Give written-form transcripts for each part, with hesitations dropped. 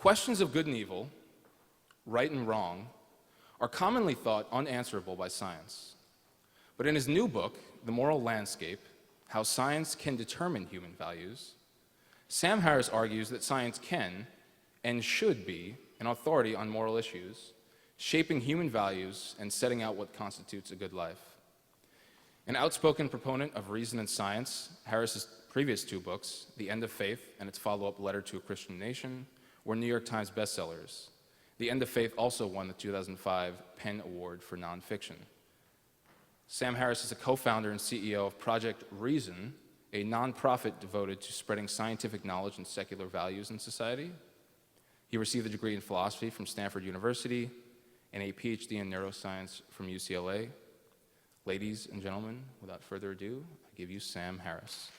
Questions of good and evil, right and wrong, are commonly thought unanswerable by science. But in his new book, The Moral Landscape, How Science Can Determine Human Values, Sam Harris argues that science can and should be an authority on moral issues, shaping human values and setting out what constitutes a good life. An outspoken proponent of reason and science, Harris's previous two books, The End of Faith and its follow-up Letter to a Christian Nation, were New York Times bestsellers. The End of Faith also won the 2005 PEN Award for Nonfiction. Sam Harris is a co-founder and CEO of Project Reason, a nonprofit devoted to spreading scientific knowledge and secular values in society. He received a degree in philosophy from Stanford University and a PhD in neuroscience from UCLA. Ladies and gentlemen, without further ado, I give you Sam Harris.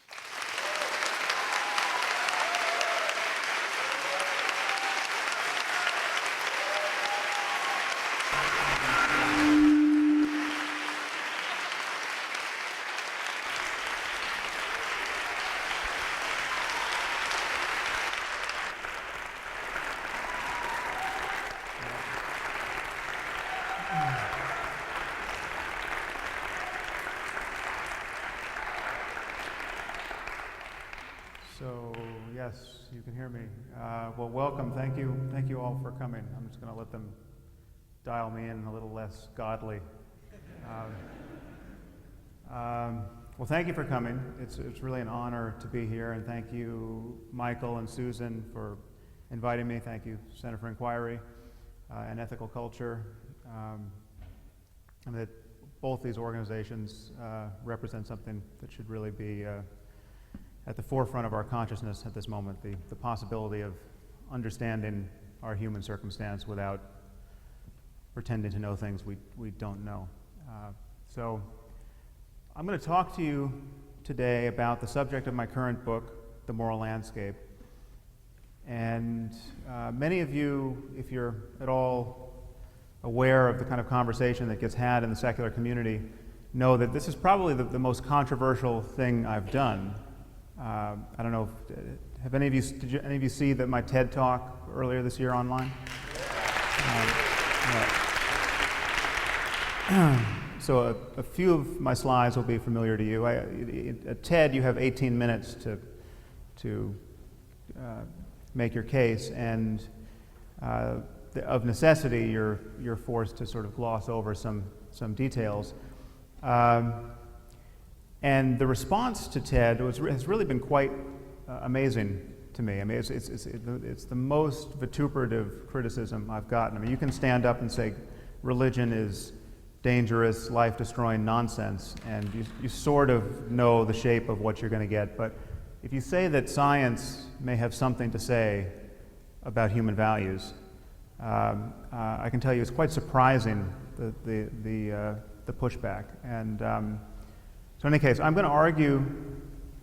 So, yes, you can hear me. Well, welcome. Thank you all for coming. I'm just going to let them dial me in a little less godly. Well, thank you for coming. It's really an honor to be here, and thank you, Michael and Susan, for inviting me. Thank you, Center for Inquiry and Ethical Culture. And that both these organizations represent something that should really be at the forefront of our consciousness at this moment, the possibility of understanding our human circumstance without pretending to know things we don't know. So I'm going to talk to you today about the subject of my current book, The Moral Landscape. And many of you, if you're at all aware of the kind of conversation that gets had in the secular community, know that this is probably the most controversial thing I've done. I don't know, have any of you, did any of you see my TED Talk earlier this year online? So a few of my slides will be familiar to you. At TED, you have 18 minutes to make your case, and of necessity, you're forced to sort of gloss over some details. And the response to TED has really been quite amazing to me. I mean, it's the most vituperative criticism I've gotten. I mean, you can stand up and say religion is dangerous, life-destroying nonsense, and you sort of know the shape of what you're going to get. But if you say that science may have something to say about human values, I can tell you it's quite surprising, the pushback. And so in any case, I'm going to argue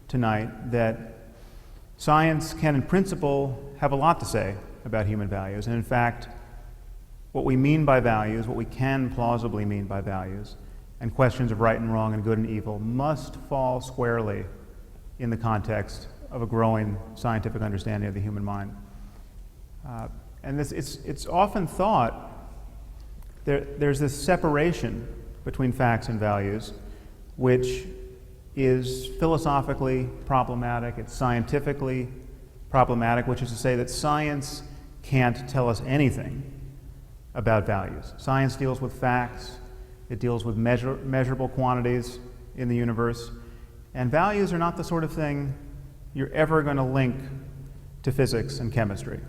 tonight that science can, in principle, have a lot to say about human values. And in fact, what we mean by values, what we can plausibly mean by values, and questions of right and wrong and good and evil must fall squarely in the context of a growing scientific understanding of the human mind. And it's often thought there's this separation between facts and values, which is philosophically problematic, it's scientifically problematic, which is to say that science can't tell us anything about values. Science deals with facts, it deals with measurable quantities in the universe, and values are not the sort of thing you're ever going to link to physics and chemistry.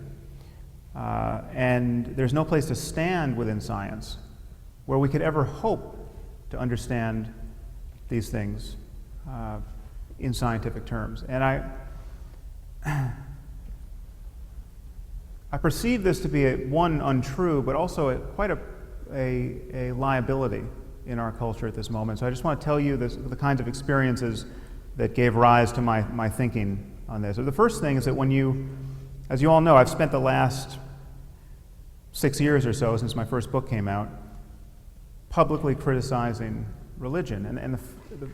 And there's no place to stand within science where we could ever hope to understand these things in scientific terms. And I perceive this to be one untrue, but also quite a liability in our culture at this moment. So I just want to tell you the kinds of experiences that gave rise to my thinking on this. So the first thing is that as you all know, I've spent the last 6 years or so since my first book came out publicly criticizing religion. And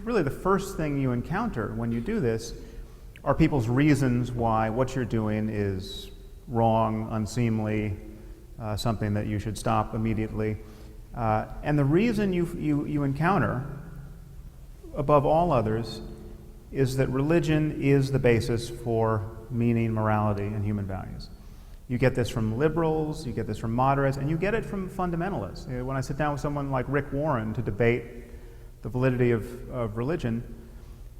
really the first thing you encounter when you do this are people's reasons why what you're doing is wrong, unseemly, something that you should stop immediately. And the reason you encounter, above all others, is that religion is the basis for meaning, morality, and human values. You get this from liberals, you get this from moderates, and you get it from fundamentalists. When I sit down with someone like Rick Warren to debate the validity of religion,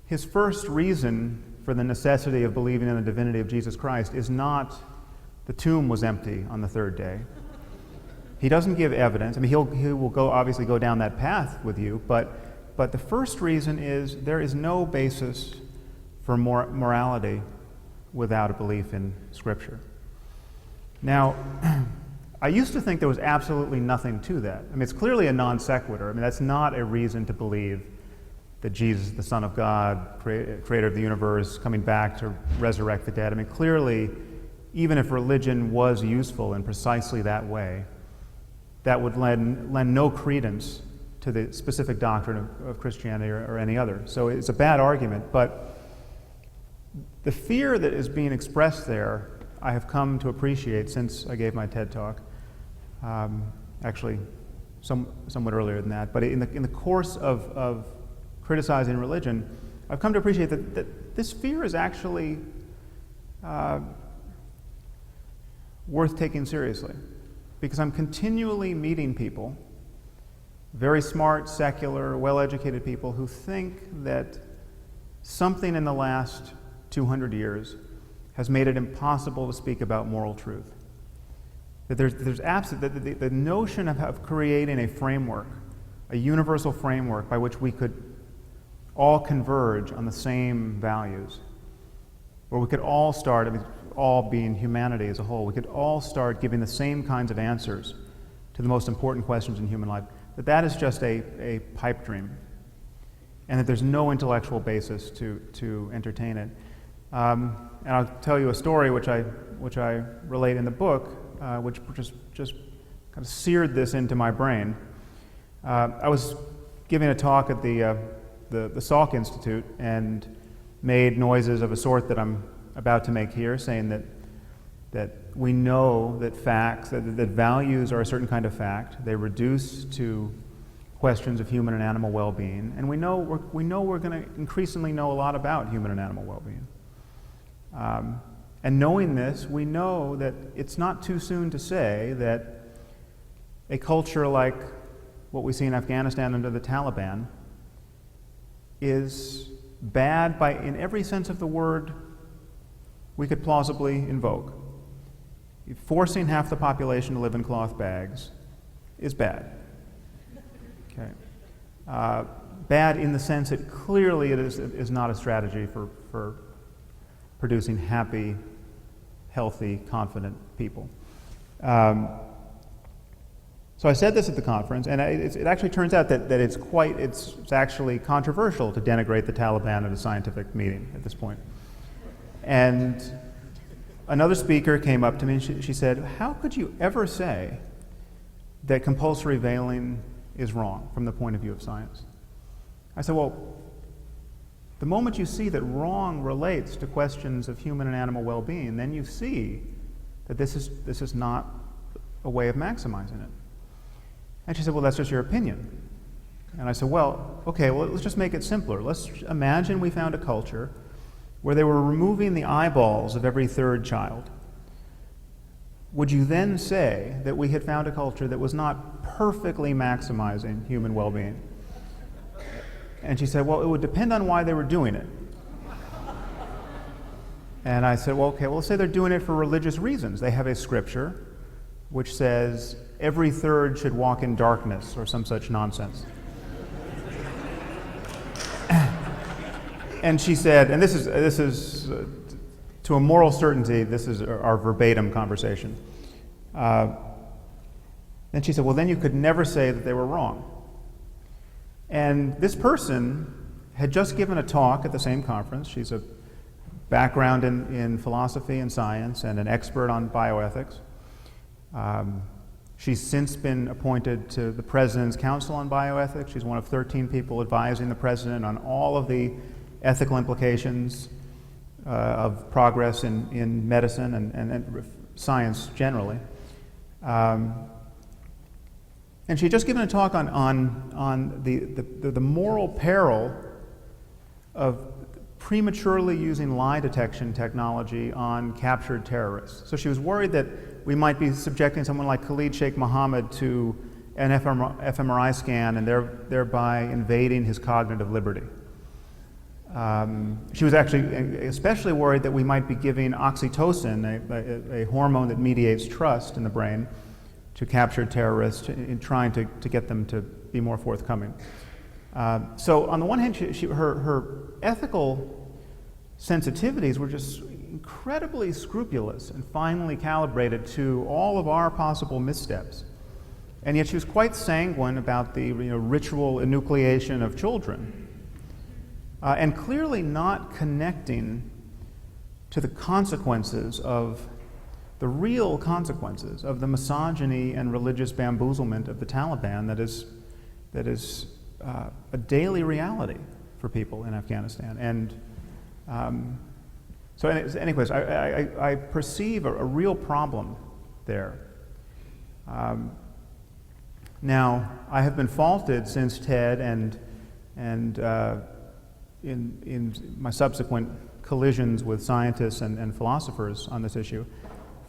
his first reason for the necessity of believing in the divinity of Jesus Christ is not the tomb was empty on the third day. He doesn't give evidence. I mean, he will obviously go down that path with you, but the first reason is there is no basis for morality without a belief in Scripture. Now, I used to think there was absolutely nothing to that. I mean, it's clearly a non sequitur. I mean, that's not a reason to believe that Jesus, the Son of God, creator of the universe, coming back to resurrect the dead. I mean, clearly, even if religion was useful in precisely that way, that would lend no credence to the specific doctrine of Christianity or any other. So it's a bad argument, but the fear that is being expressed there, I have come to appreciate since I gave my TED Talk, actually somewhat earlier than that, but in the course of criticizing religion, I've come to appreciate that this fear is actually worth taking seriously, because I'm continually meeting people, very smart, secular, well-educated people who think that something in the last 200 years has made it impossible to speak about moral truth. That the notion of creating a framework, a universal framework by which we could all converge on the same values, where we could all start, I mean, all being humanity as a whole, we could all start giving the same kinds of answers to the most important questions in human life, that is just a pipe dream, and that there's no intellectual basis to entertain it. And I'll tell you a story which I relate in the book, which just kind of seared this into my brain. I was giving a talk at the Salk Institute and made noises of a sort that I'm about to make here, saying that we know that facts, that values are a certain kind of fact. They reduce to questions of human and animal well-being, and we know we're going to increasingly know a lot about human and animal well-being. And knowing this, we know that it's not too soon to say that a culture like what we see in Afghanistan under the Taliban is bad in every sense of the word we could plausibly invoke. Forcing half the population to live in cloth bags is bad. Okay. Bad in the sense that clearly it is not a strategy for producing happy, healthy, confident people. So I said this at the conference, and it actually turns out that it's actually controversial to denigrate the Taliban at a scientific meeting at this point. And another speaker came up to me and she said, "How could you ever say that compulsory veiling is wrong from the point of view of science?" I said, well, the moment you see that wrong relates to questions of human and animal well-being, then you see that this is not a way of maximizing it. And she said, well, that's just your opinion. And I said, well, okay, well, let's just make it simpler. Let's imagine we found a culture where they were removing the eyeballs of every third child. Would you then say that we had found a culture that was not perfectly maximizing human well-being? And she said, well, it would depend on why they were doing it. And I said, well, okay, well, let's say they're doing it for religious reasons. They have a scripture which says every third should walk in darkness or some such nonsense. And she said, and this is to a moral certainty, this is our verbatim conversation. Then she said, well, then you could never say that they were wrong. And this person had just given a talk at the same conference. She's a background in philosophy and science and an expert on bioethics. She's since been appointed to the President's Council on Bioethics. She's one of 13 people advising the President on all of the ethical implications of progress in medicine and science generally. And she had just given a talk on the moral peril of prematurely using lie detection technology on captured terrorists. So she was worried that we might be subjecting someone like Khalid Sheikh Mohammed to an fMRI scan and thereby invading his cognitive liberty. She was actually especially worried that we might be giving oxytocin, a hormone that mediates trust in the brain, to captured terrorists in trying to get them to be more forthcoming. So on the one hand, her ethical sensitivities were just incredibly scrupulous and finely calibrated to all of our possible missteps. And yet she was quite sanguine about the ritual enucleation of children, and clearly not connecting to the consequences of the real consequences of the misogyny and religious bamboozlement of the Taliban that is a daily reality for people in Afghanistan. And so anyways, I perceive a real problem there. Now, I have been faulted since TED and in my subsequent collisions with scientists and philosophers on this issue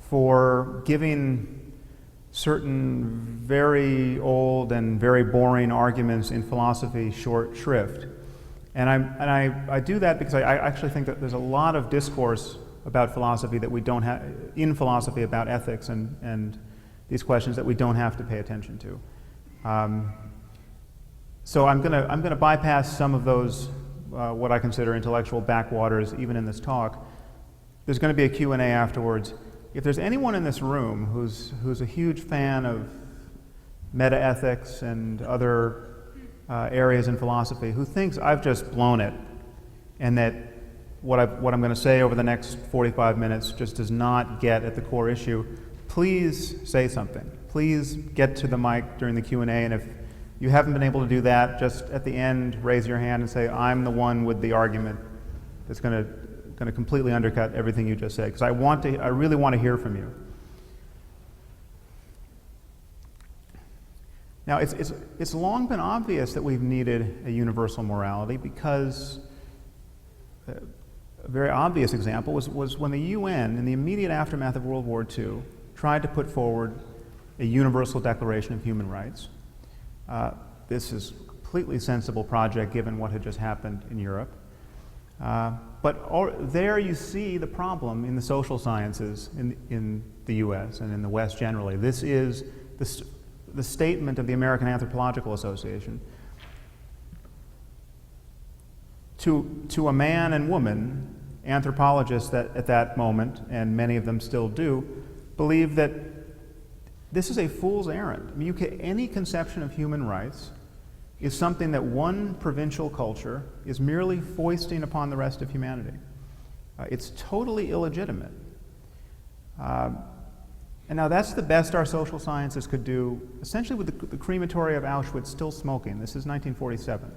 for giving certain very old and very boring arguments in philosophy short shrift. And I do that because I actually think that there's a lot of discourse about philosophy that we don't have, in philosophy about ethics and these questions that we don't have to pay attention to. So I'm gonna bypass some of those what I consider intellectual backwaters even in this talk. There's going to be a Q&A afterwards. If there's anyone in this room who's a huge fan of meta-ethics and other areas in philosophy, who thinks I've just blown it, and that what I'm going to say over the next 45 minutes just does not get at the core issue, please say something. Please get to the mic during the Q&A, and if you haven't been able to do that, just at the end raise your hand and say, I'm the one with the argument that's going to completely undercut everything you just said, because I really want to hear from you. Now, it's long been obvious that we've needed a universal morality, because a very obvious example was when the UN, in the immediate aftermath of World War II, tried to put forward a universal declaration of human rights. This is a completely sensible project given what had just happened in Europe. But there you see the problem in the social sciences in the US and in the West generally. This is the statement of the American Anthropological Association. To a man and woman, anthropologists at that moment, and many of them still do, believe that this is a fool's errand. I mean, any conception of human rights is something that one provincial culture is merely foisting upon the rest of humanity. It's totally illegitimate. And now that's the best our social sciences could do, essentially with the crematory of Auschwitz still smoking. This is 1947.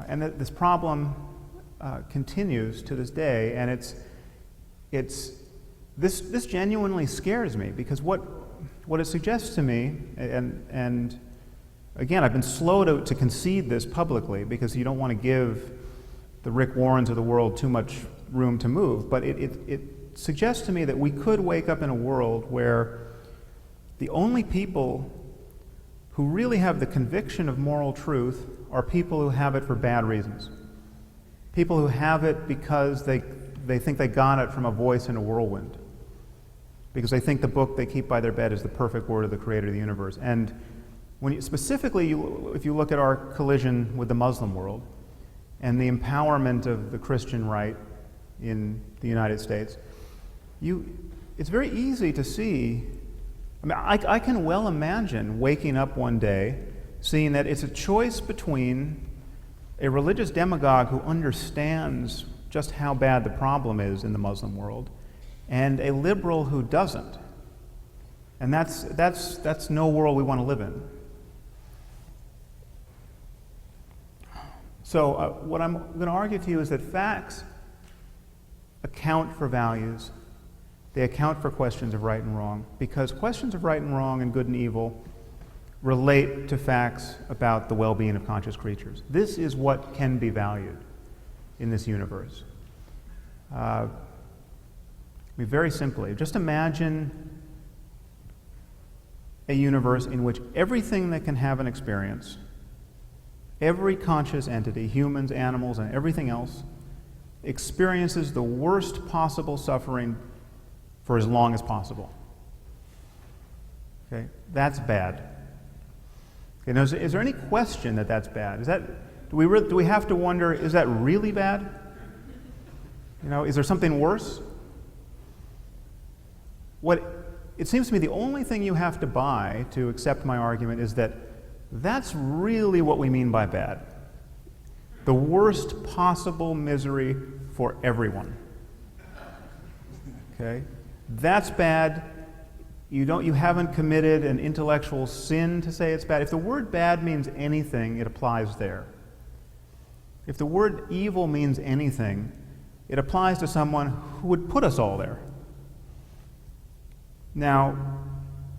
And this problem continues to this day, and this genuinely scares me, because what it suggests to me, and again, I've been slow to concede this publicly because you don't want to give the Rick Warrens of the world too much room to move, but it suggests to me that we could wake up in a world where the only people who really have the conviction of moral truth are people who have it for bad reasons. People who have it because they think they got it from a voice in a whirlwind, because they think the book they keep by their bed is the perfect word of the creator of the universe. And if you look at our collision with the Muslim world and the empowerment of the Christian right in the United States, it's very easy to see. I mean, I can well imagine waking up one day seeing that it's a choice between a religious demagogue who understands just how bad the problem is in the Muslim world and a liberal who doesn't. And that's no world we want to live in. So what I'm going to argue to you is that facts account for values. They account for questions of right and wrong, because questions of right and wrong and good and evil relate to facts about the well-being of conscious creatures. This is what can be valued in this universe. Very simply, just imagine a universe in which everything that can have an experience, every conscious entity, humans, animals, and everything else, experiences the worst possible suffering for as long as possible. Okay, that's bad. Okay, now, is there any question that that's bad? Do we have to wonder, is that really bad? Is there something worse? It seems to me the only thing you have to buy to accept my argument is that that's really what we mean by bad. The worst possible misery for everyone. Okay? That's bad. You haven't committed an intellectual sin to say it's bad. If the word bad means anything, it applies there. If the word evil means anything, it applies to someone who would put us all there. Now,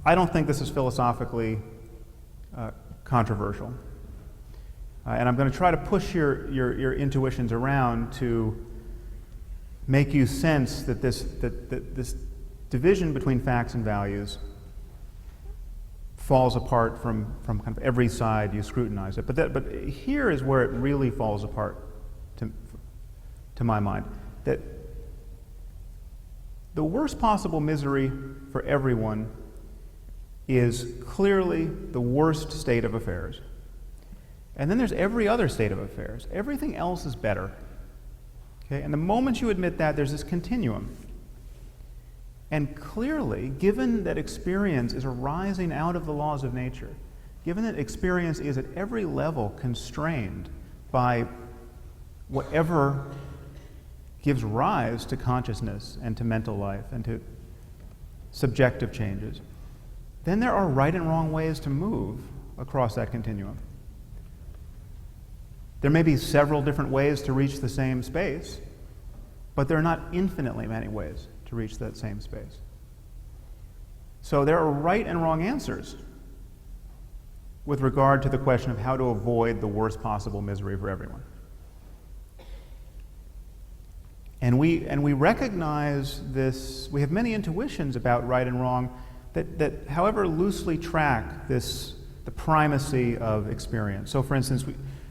I don't think this is philosophically controversial. And I'm going to try to push your intuitions around to make you sense that this division between facts and values falls apart from kind of every side you scrutinize it. But here is where it really falls apart, to my mind. That the worst possible misery for everyone is clearly the worst state of affairs. And then there's every other state of affairs. Everything else is better. Okay? And the moment you admit that, there's this continuum. And clearly, given that experience is arising out of the laws of nature, given that experience is at every level constrained by whatever gives rise to consciousness and to mental life and to subjective changes, then there are right and wrong ways to move across that continuum. There may be several different ways to reach the same space, but there are not infinitely many ways to reach that same space. So there are right and wrong answers with regard to the question of how to avoid the worst possible misery for everyone. And we recognize this, we have many intuitions about right and wrong that however loosely track the primacy of experience. So for instance,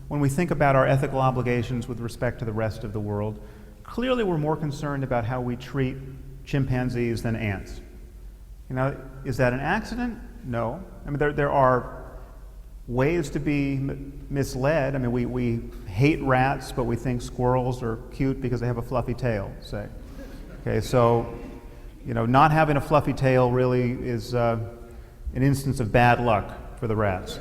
when we think about our ethical obligations with respect to the rest of the world, clearly we're more concerned about how we treat chimpanzees than ants. Is that an accident? No. I mean, there are ways to be misled. I mean, we hate rats, but we think squirrels are cute because they have a fluffy tail, say. Okay, so, not having a fluffy tail really is an instance of bad luck for the rats.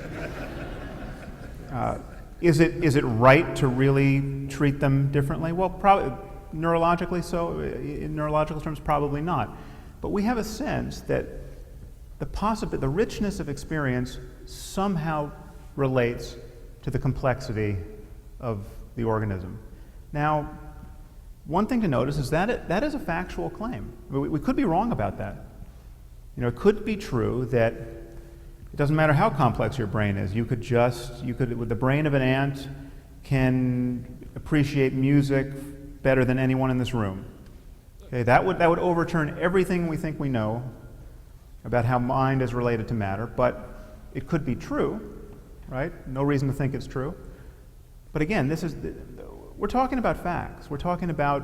Is it right to really treat them differently? Well, probably neurologically so. In neurological terms, probably not. But we have a sense that the richness of experience somehow relates to the complexity of the organism. Now, one thing to notice is that that is a factual claim. We could be wrong about that. It could be true that it doesn't matter how complex your brain is. You could, with the brain of an ant, can appreciate music better than anyone in this room. Okay, that would overturn everything we think we know about how mind is related to matter, but it could be true, right? No reason to think it's true. But again, we're talking about facts. We're talking about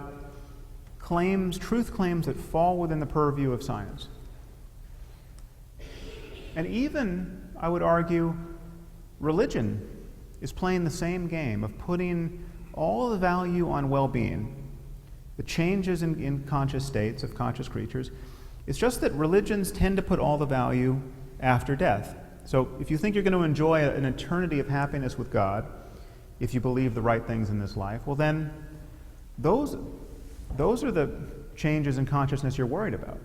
truth claims that fall within the purview of science. And even, I would argue, religion is playing the same game of putting all the value on well-being, the changes in conscious states of conscious creatures. It's just that religions tend to put all the value after death. So if you think you're going to enjoy an eternity of happiness with God, if you believe the right things in this life, well then, those are the changes in consciousness you're worried about.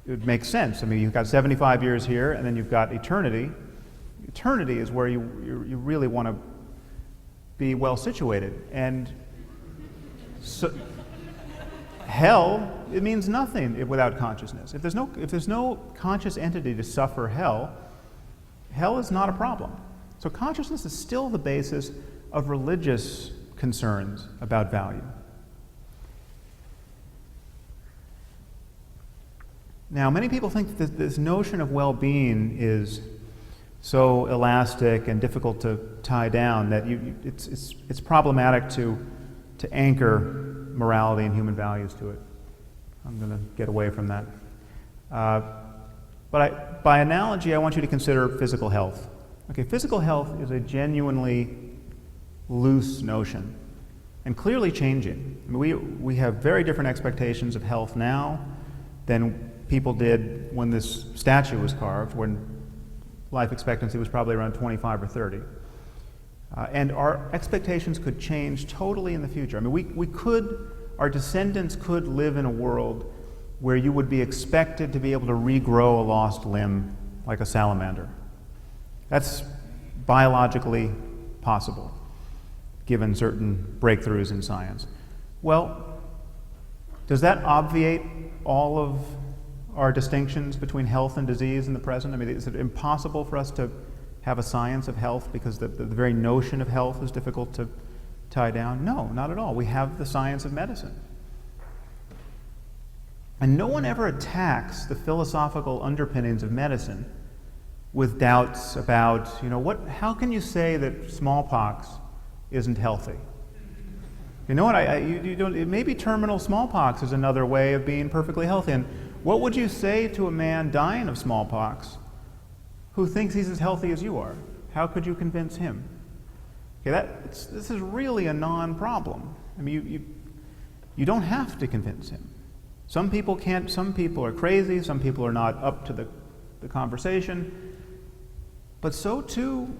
It would make sense. I mean, you've got 75 years here, and then you've got eternity. Eternity is where you really want to be well situated. And so, hell, it means nothing without consciousness. If there's no conscious entity to suffer hell, hell is not a problem. So consciousness is still the basis of religious concerns about value. Now, many people think that this notion of well-being is so elastic and difficult to tie down that it's problematic to anchor morality and human values to it. I'm going to get away from that. But by analogy, I want you to consider physical health. Okay, physical health is a genuinely loose notion and clearly changing. I mean, we have very different expectations of health now than people did when this statue was carved, when life expectancy was probably around 25 or 30. And our expectations could change totally in the future. I mean, our descendants could live in a world where you would be expected to be able to regrow a lost limb like a salamander. That's biologically possible, given certain breakthroughs in science. Well, does that obviate all of our distinctions between health and disease in the present? I mean, is it impossible for us to have a science of health because the very notion of health is difficult to tie down? No, not at all. We have the science of medicine. And no one ever attacks the philosophical underpinnings of medicine with doubts about, how can you say that smallpox isn't healthy? You know what, you don't, maybe terminal smallpox is another way of being perfectly healthy. And what would you say to a man dying of smallpox who thinks he's as healthy as you are? How could you convince him? Okay, this is really a non-problem. I mean, you don't have to convince him. Some people can't, some people are crazy, some people are not up to the conversation, but so too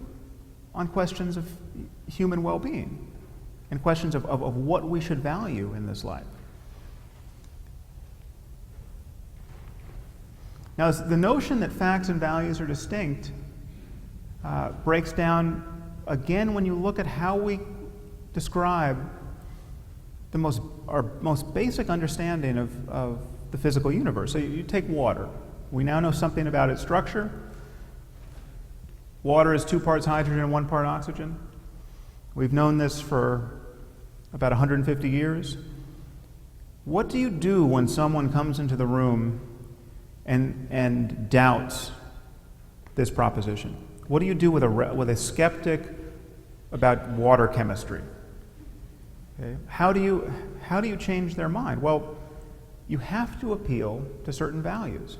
on questions of human well-being and questions of what we should value in this life. Now, the notion that facts and values are distinct breaks down again when you look at how we describe our most basic understanding of the physical universe. So you take water. We now know something about its structure. Water is 2 parts hydrogen and 1 part oxygen. We've known this for about 150 years. What do you do when someone comes into the room and doubts this proposition? What do you do with a skeptic about water chemistry? Okay. How do you change their mind? Well, you have to appeal to certain values.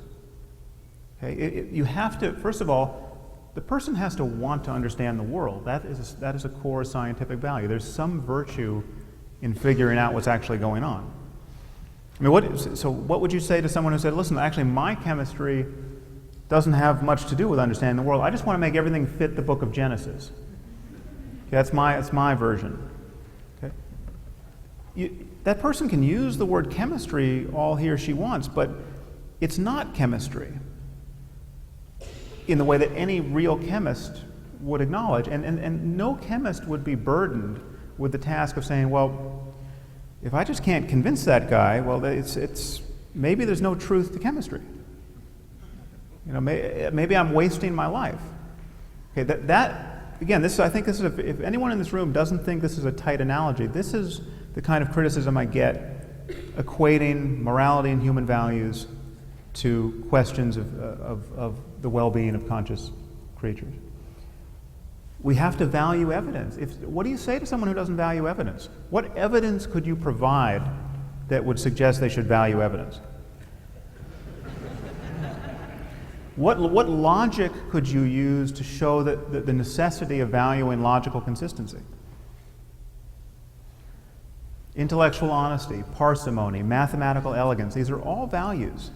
Okay. You have to, first of all, the person has to want to understand the world. That is a core scientific value. There's some virtue in figuring out what's actually going on. I mean, what would you say to someone who said, listen, actually my chemistry doesn't have much to do with understanding the world. I just want to make everything fit the book of Genesis. Okay, that's my version. Okay? That person can use the word chemistry all he or she wants, but it's not chemistry in the way that any real chemist would acknowledge. And no chemist would be burdened with the task of saying, well, if I just can't convince that guy, well, it's maybe there's no truth to chemistry. Maybe I'm wasting my life. Okay, again, I think this is if anyone in this room doesn't think this is a tight analogy, this is the kind of criticism I get equating morality and human values to questions of the well-being of conscious creatures. We have to value evidence. What do you say to someone who doesn't value evidence? What evidence could you provide that would suggest they should value evidence? What logic could you use to show that the necessity of valuing logical consistency? Intellectual honesty, parsimony, mathematical elegance, these are all values.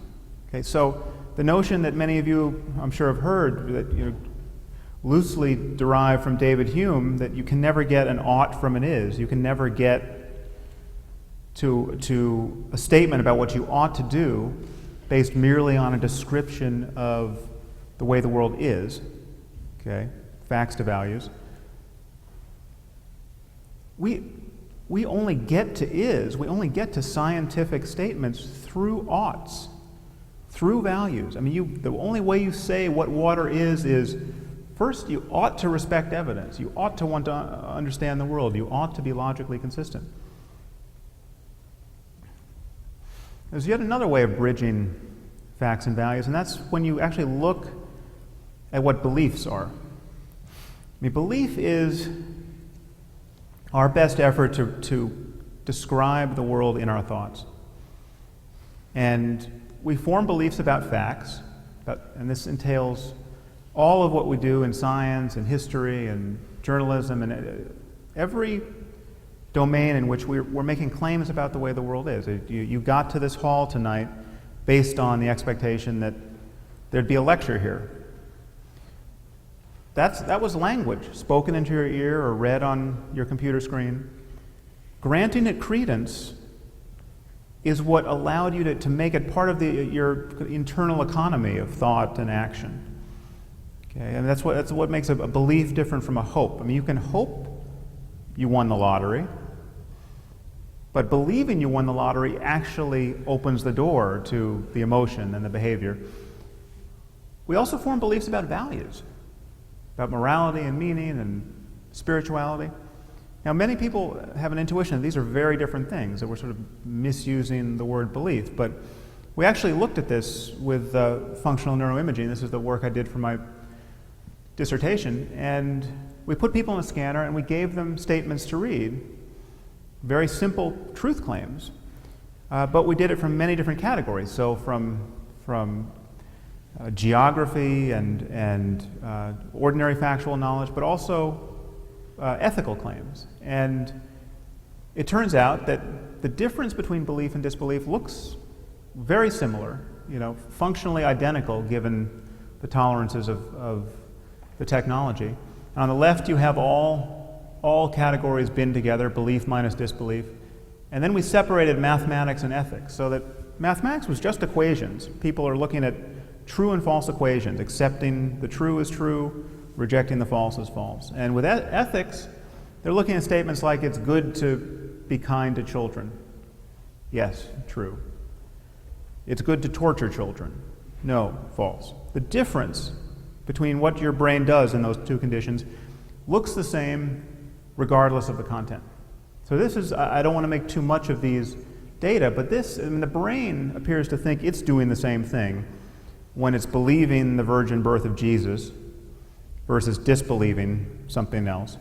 Okay, so the notion that many of you, I'm sure, have heard, that loosely derived from David Hume, that you can never get an ought from an is. You can never get to a statement about what you ought to do based merely on a description of the way the world is. Okay, facts to values. We we only get to scientific statements through oughts, through values. I mean, the only way you say what water is first you ought to respect evidence. You ought to want to understand the world. You ought to be logically consistent. There's yet another way of bridging facts and values, and that's when you actually look at what beliefs are. I mean, belief is our best effort to describe the world in our thoughts. And we form beliefs about facts, and this entails all of what we do in science and history and journalism and every domain in which we're making claims about the way the world is. You got to this hall tonight based on the expectation that there'd be a lecture here. That was language spoken into your ear or read on your computer screen. Granting it credence is what allowed you to make it part of your internal economy of thought and action. Okay, and that's what makes a belief different from a hope. I mean, you can hope you won the lottery, but believing you won the lottery actually opens the door to the emotion and the behavior. We also form beliefs about values, about morality and meaning and spirituality. Now, many people have an intuition that these are very different things, that we're sort of misusing the word belief, but we actually looked at this with functional neuroimaging. This is the work I did for my dissertation, and we put people in a scanner and we gave them statements to read, very simple truth claims, but we did it from many different categories. So from geography and ordinary factual knowledge, but also ethical claims. And it turns out that the difference between belief and disbelief looks very similar, functionally identical given the tolerances of the technology. And on the left you have all categories bin together, belief minus disbelief. And then we separated mathematics and ethics, so that mathematics was just equations. People are looking at true and false equations, accepting the true as true, rejecting the false as false. And with ethics, they're looking at statements like it's good to be kind to children. Yes, true. It's good to torture children. No, false. The difference between what your brain does in those two conditions looks the same regardless of the content. So this is, I don't want to make too much of these data, but the brain appears to think it's doing the same thing when it's believing the virgin birth of Jesus versus disbelieving something else,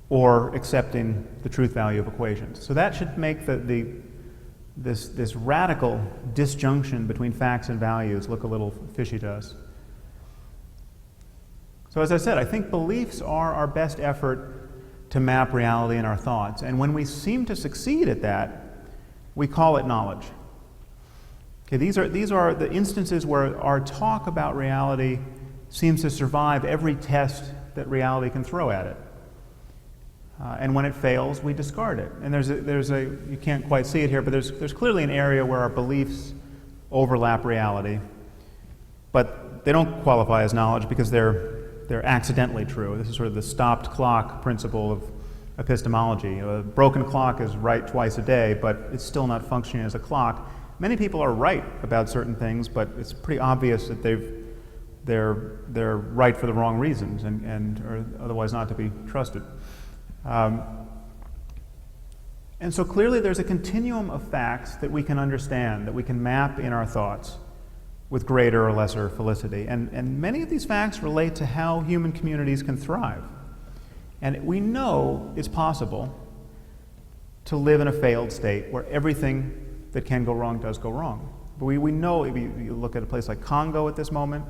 or accepting the truth value of equations. So that should make this radical disjunction between facts and values look a little fishy to us. So as I said, I think beliefs are our best effort to map reality in our thoughts. And when we seem to succeed at that, we call it knowledge. Okay, these are the instances where our talk about reality seems to survive every test that reality can throw at it. And when it fails, we discard it. And you can't quite see it here, but there's clearly an area where our beliefs overlap reality, but they don't qualify as knowledge because they're accidentally true. This is sort of the stopped clock principle of epistemology. A broken clock is right twice a day, but it's still not functioning as a clock. Many people are right about certain things, but it's pretty obvious that they're right for the wrong reasons and are otherwise not to be trusted. And so clearly there's a continuum of facts that we can understand, that we can map in our thoughts with greater or lesser felicity. And many of these facts relate to how human communities can thrive. And we know it's possible to live in a failed state where everything that can go wrong does go wrong. But we know, if you look at a place like Congo at this moment,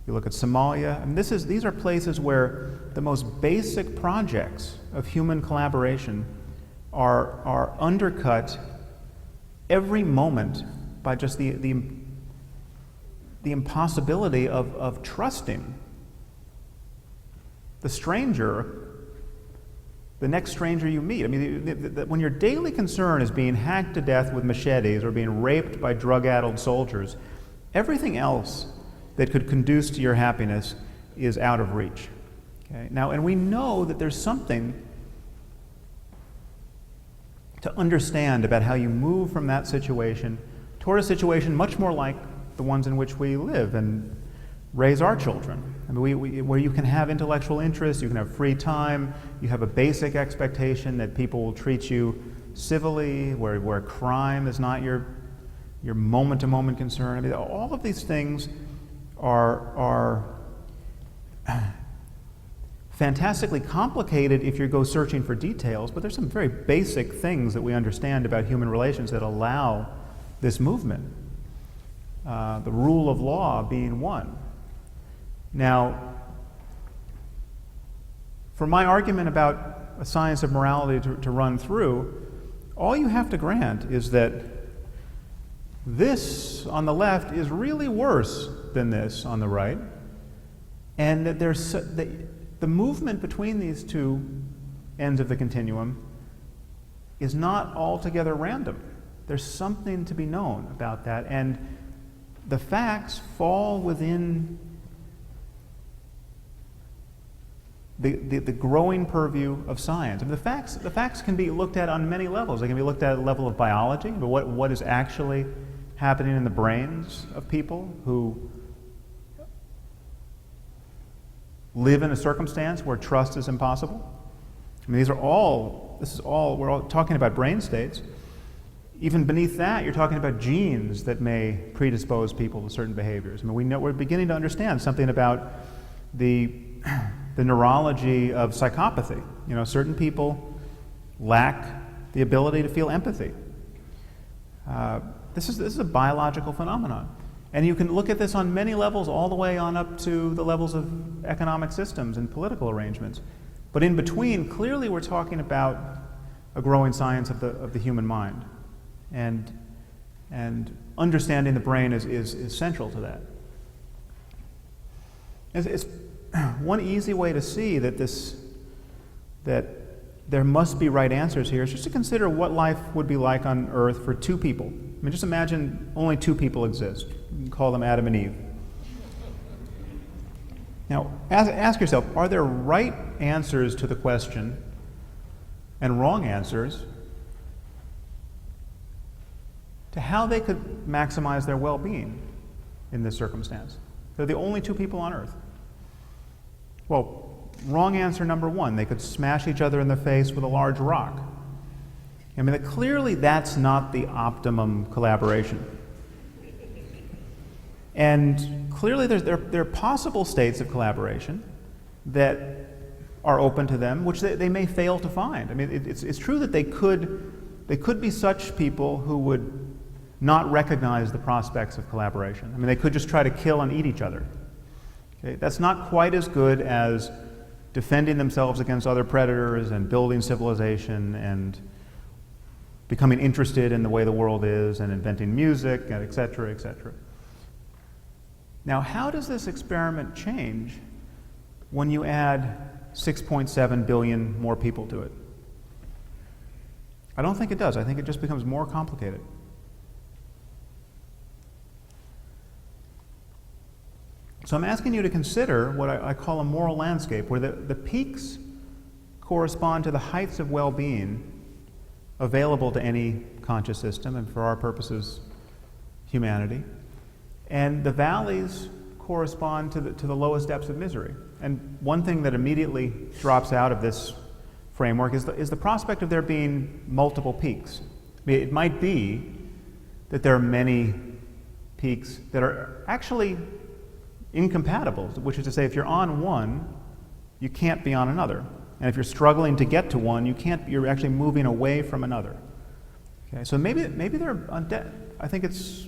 you look at Somalia, and these are places where the most basic projects of human collaboration are undercut every moment by just the impossibility of trusting the stranger, the next stranger you meet. I mean, when your daily concern is being hacked to death with machetes or being raped by drug-addled soldiers, everything else that could conduce to your happiness is out of reach. Okay? Now, and we know that there's something to understand about how you move from that situation toward a situation much more like the ones in which we live and raise our children. I mean, where you can have intellectual interest, you can have free time, you have a basic expectation that people will treat you civilly, where crime is not your moment-to-moment concern. I mean, all of these things are fantastically complicated if you go searching for details, but there's some very basic things that we understand about human relations that allow this movement. The rule of law being one. Now, for my argument about a science of morality to run through, all you have to grant is that this on the left is really worse than this on the right, and that the movement between these two ends of the continuum is not altogether random. There's something to be known about that, and the facts fall within the growing purview of science. I mean, the facts can be looked at on many levels. They can be looked at the level of biology, but what is actually happening in the brains of people who live in a circumstance where trust is impossible. I mean, we're all talking about brain states. Even beneath that, you're talking about genes that may predispose people to certain behaviors. I mean, we're beginning to understand something about the neurology of psychopathy. You know, certain people lack the ability to feel empathy. This is a biological phenomenon. And you can look at this on many levels, all the way on up to the levels of economic systems and political arrangements. But in between, clearly we're talking about a growing science of the human mind. And understanding the brain is central to that. It's one easy way to see that there must be right answers here is just to consider what life would be like on Earth for two people. I mean, just imagine only two people exist. You can call them Adam and Eve. Now, ask yourself, are there right answers to the question and wrong answers to how they could maximize their well-being in this circumstance? They're the only two people on Earth. Well, wrong answer number one, they could smash each other in the face with a large rock. I mean, clearly that's not the optimum collaboration. And clearly there are possible states of collaboration that are open to them, which they may fail to find. I mean, it's true that they could be such people who would not recognize the prospects of collaboration. I mean, they could just try to kill and eat each other. Okay? That's not quite as good as defending themselves against other predators and building civilization and becoming interested in the way the world is and inventing music, and et cetera, et cetera. Now, how does this experiment change when you add 6.7 billion more people to it? I don't think it does. I think it just becomes more complicated. So I'm asking you to consider what I call a moral landscape, where the peaks correspond to the heights of well-being available to any conscious system, and for our purposes, humanity. And the valleys correspond to the lowest depths of misery. And one thing that immediately drops out of this framework is the prospect of there being multiple peaks. I mean, it might be that there are many peaks that are actually incompatible, which is to say, if you're on one, you can't be on another. And if you're struggling to get to one, you're actually moving away from another. Okay, so maybe I think it's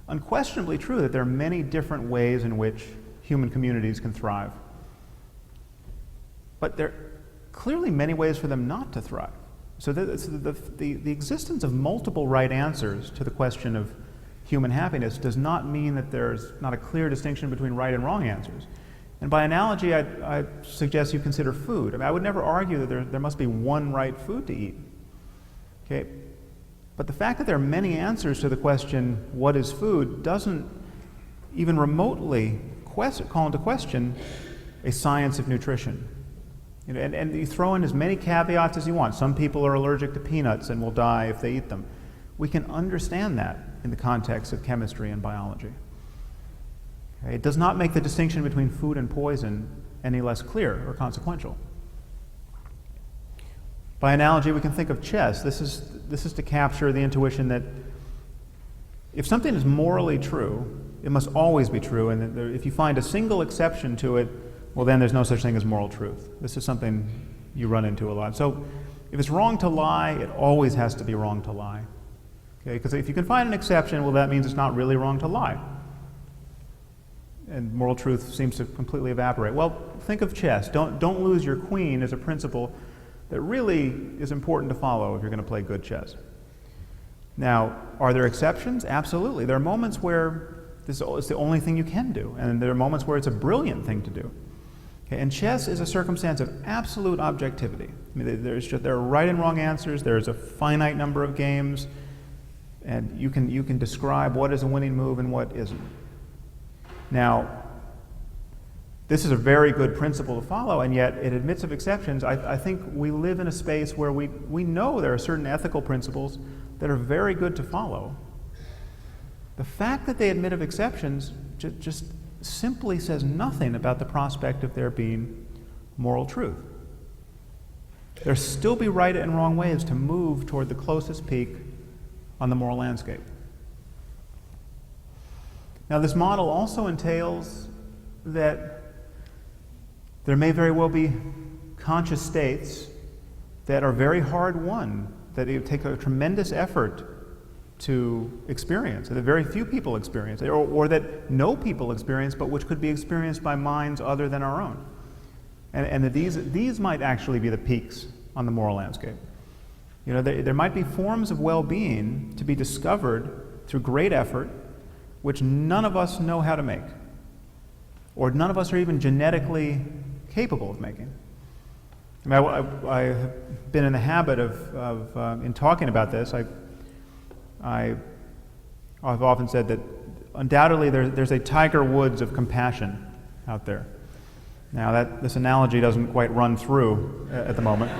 unquestionably true that there are many different ways in which human communities can thrive. But there are clearly many ways for them not to thrive. So the existence of multiple right answers to the question of human happiness does not mean that there's not a clear distinction between right and wrong answers. And by analogy, I suggest you consider food. I mean, I would never argue that there must be one right food to eat. Okay? But the fact that there are many answers to the question, what is food, doesn't even remotely call into question a science of nutrition. You know, and you throw in as many caveats as you want. Some people are allergic to peanuts and will die if they eat them. We can understand that in the context of chemistry and biology. Okay? It does not make the distinction between food and poison any less clear or consequential. By analogy, we can think of chess. This is to capture the intuition that if something is morally true, it must always be true, and that if you find a single exception to it, well, then there's no such thing as moral truth. This is something you run into a lot. So if it's wrong to lie, it always has to be wrong to lie. Okay? Because if you can find an exception, well, that means it's not really wrong to lie. And moral truth seems to completely evaporate. Well, think of chess. Don't lose your queen as a principle that really is important to follow if you're going to play good chess. Now, are there exceptions? Absolutely. There are moments where this is the only thing you can do, and there are moments where it's a brilliant thing to do. Okay? And chess is a circumstance of absolute objectivity. I mean, there are right and wrong answers. There's a finite number of games, and you can describe what is a winning move and what isn't. Now, this is a very good principle to follow, and yet it admits of exceptions. I think we live in a space where we know there are certain ethical principles that are very good to follow. The fact that they admit of exceptions just simply says nothing about the prospect of there being moral truth. There still be right and wrong ways to move toward the closest peak on the moral landscape. Now, this model also entails that there may very well be conscious states that are very hard won, that it take a tremendous effort to experience, that very few people experience, or that no people experience, but which could be experienced by minds other than our own. And that these might actually be the peaks on the moral landscape. You know, there might be forms of well-being to be discovered through great effort, which none of us know how to make, or none of us are even genetically capable of making. I mean, I have been in the habit of in talking about this, I've often said that undoubtedly there's a Tiger Woods of compassion out there. Now, this analogy doesn't quite run through at the moment,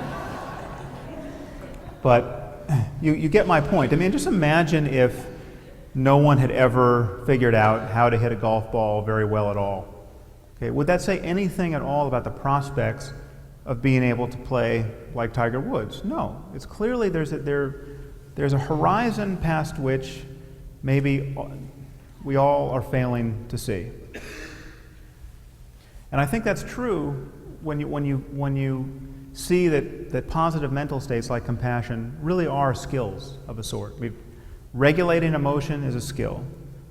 but you get my point. I mean, just imagine if no one had ever figured out how to hit a golf ball very well at all. Okay, would that say anything at all about the prospects of being able to play like Tiger Woods? No. It's clearly there's a horizon past which maybe we all are failing to see. And I think that's true when you see that positive mental states like compassion really are skills of a sort. Regulating emotion is a skill.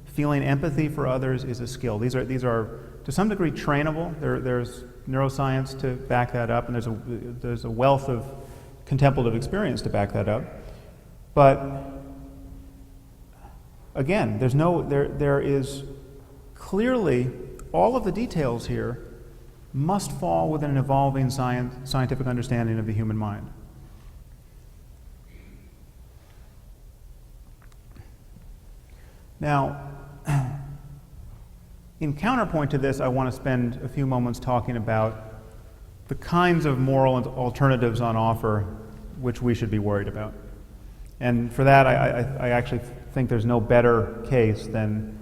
Feeling empathy for others is a skill. These are to some degree trainable. There's neuroscience to back that up, and there's a wealth of contemplative experience to back that up. But again, there is clearly all of the details here must fall within an evolving scientific understanding of the human mind. Now, in counterpoint to this, I want to spend a few moments talking about the kinds of moral alternatives on offer which we should be worried about. And for that, I actually think there's no better case than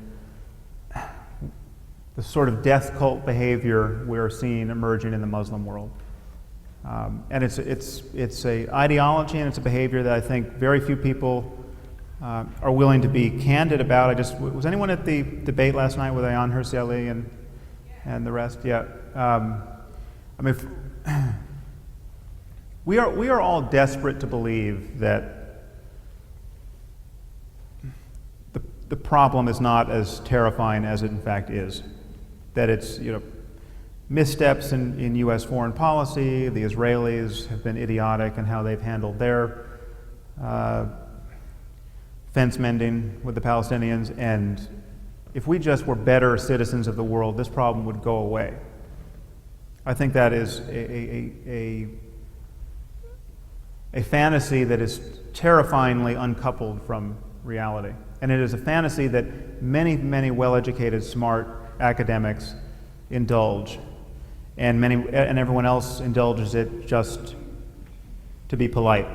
the sort of death cult behavior we're seeing emerging in the Muslim world. And it's a ideology and it's a behavior that I think very few people are willing to be candid about. Was anyone at the debate last night with Ayaan Hirsi Ali and the rest? Yeah. I mean, we are all desperate to believe that the problem is not as terrifying as it in fact is. That it's, missteps in U.S. foreign policy. The Israelis have been idiotic in how they've handled their fence mending with the Palestinians, and if we just were better citizens of the world, this problem would go away. I think that is a fantasy that is terrifyingly uncoupled from reality. And it is a fantasy that many, many well-educated, smart academics indulge. and everyone else indulges it just to be polite.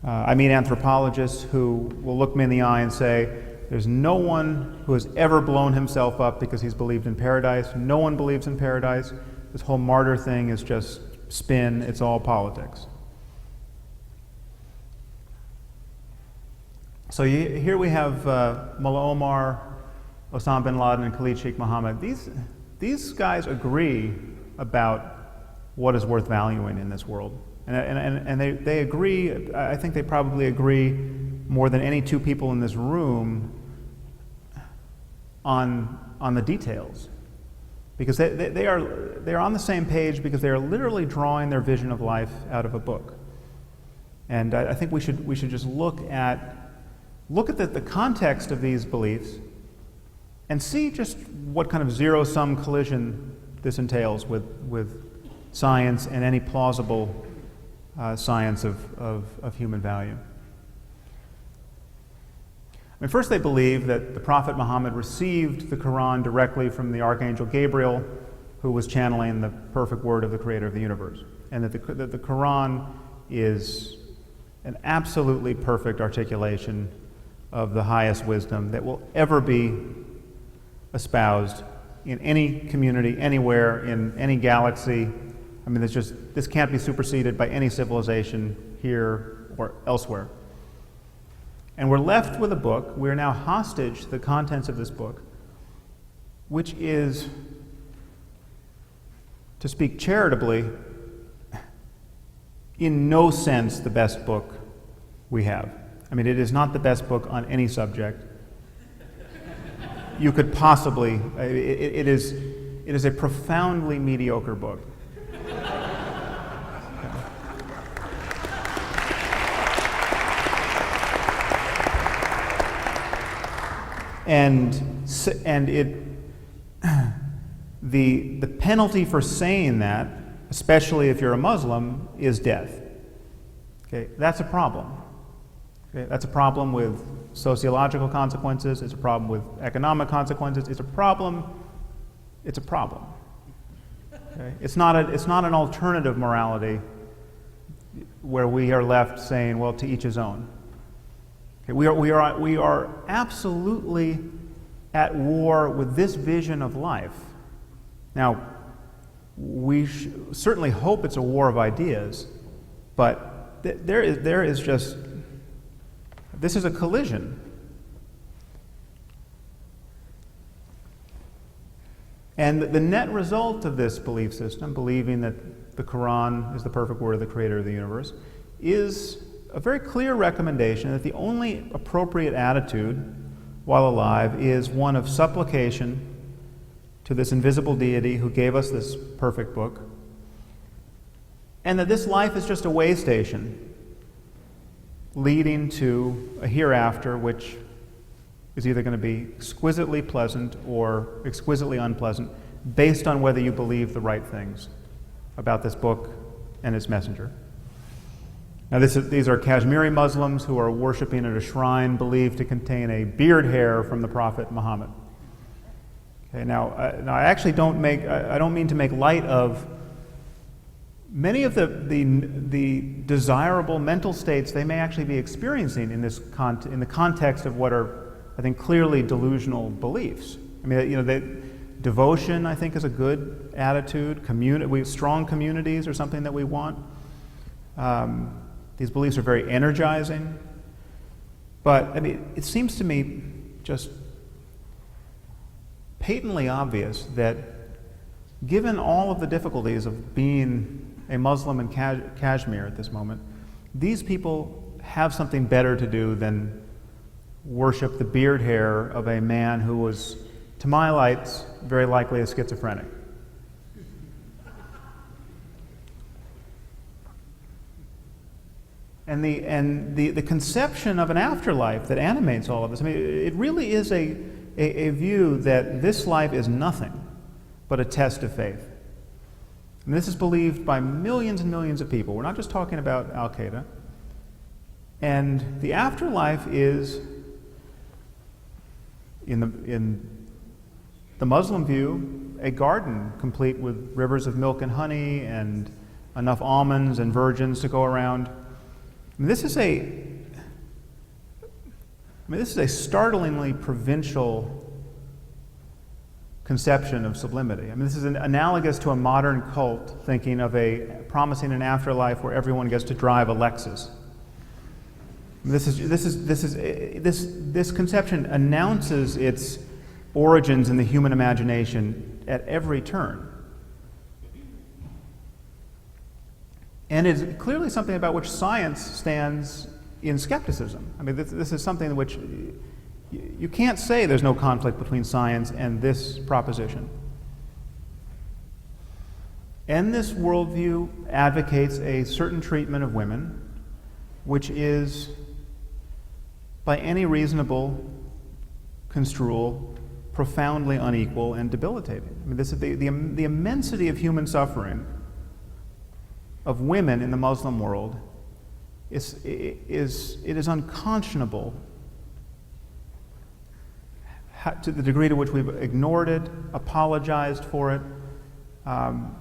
I meet anthropologists who will look me in the eye and say, there's no one who has ever blown himself up because he's believed in paradise. No one believes in paradise. This whole martyr thing is just spin. It's all politics. So here we have Mullah Omar, Osama bin Laden, and Khalid Sheikh Mohammed. These guys agree about what is worth valuing in this world. And they agree, I think they probably agree more than any two people in this room on the details. Because they are on the same page because they are literally drawing their vision of life out of a book. And I think we should just look at the context of these beliefs and see just what kind of zero-sum collision this entails with science and any plausible science of human value. I mean, first they believe that the Prophet Muhammad received the Quran directly from the Archangel Gabriel, who was channeling the perfect word of the Creator of the universe, and that the Quran is an absolutely perfect articulation of the highest wisdom that will ever be espoused in any community, anywhere, in any galaxy. I mean, this can't be superseded by any civilization here or elsewhere. And we're left with a book. We're now hostage to the contents of this book, which is, to speak charitably, in no sense the best book we have. I mean, it is not the best book on any subject you could possibly. It is a profoundly mediocre book. And it, the penalty for saying that, especially if you're a Muslim, is death. Okay, that's a problem. Okay, that's a problem with sociological consequences. It's a problem with economic consequences. It's a problem. It's a problem. Okay? It's not an alternative morality where we are left saying, well, to each his own. Okay, we are absolutely at war with this vision of life. Now, we certainly hope it's a war of ideas, but there is just, this is a collision. And the net result of this belief system, believing that the Quran is the perfect word of the Creator of the universe, is a very clear recommendation that the only appropriate attitude while alive is one of supplication to this invisible deity who gave us this perfect book, and that this life is just a way station leading to a hereafter which is either going to be exquisitely pleasant or exquisitely unpleasant based on whether you believe the right things about this book and its messenger. Now, these are Kashmiri Muslims who are worshiping at a shrine believed to contain a beard hair from the Prophet Muhammad. Okay, now I actually don't mean to make light of many of the desirable mental states they may actually be experiencing in the context of what are, I think, clearly delusional beliefs. I mean, devotion, I think, is a good attitude. Strong communities are something that we want. These beliefs are very energizing. But, I mean, it seems to me just patently obvious that given all of the difficulties of being a Muslim in Kashmir at this moment, these people have something better to do than worship the beard hair of a man who was, to my lights, very likely a schizophrenic. And the conception of an afterlife that animates all of this, I mean, it really is a view that this life is nothing but a test of faith. And this is believed by millions and millions of people. We're not just talking about Al-Qaeda. And the afterlife is, in The Muslim view, a garden complete with rivers of milk and honey and enough almonds and virgins to go around. This is a startlingly provincial conception of sublimity. This is analogous to a modern cult thinking of promising an afterlife where everyone gets to drive a Lexus. This conception announces its origins in the human imagination at every turn. And is clearly something about which science stands in skepticism. This is something which you can't say there's no conflict between science and this proposition. And this worldview advocates a certain treatment of women, which is, by any reasonable construal, profoundly unequal and debilitating. This is the immensity of human suffering of women in the Muslim world it is unconscionable to the degree to which we've ignored it, apologized for it. And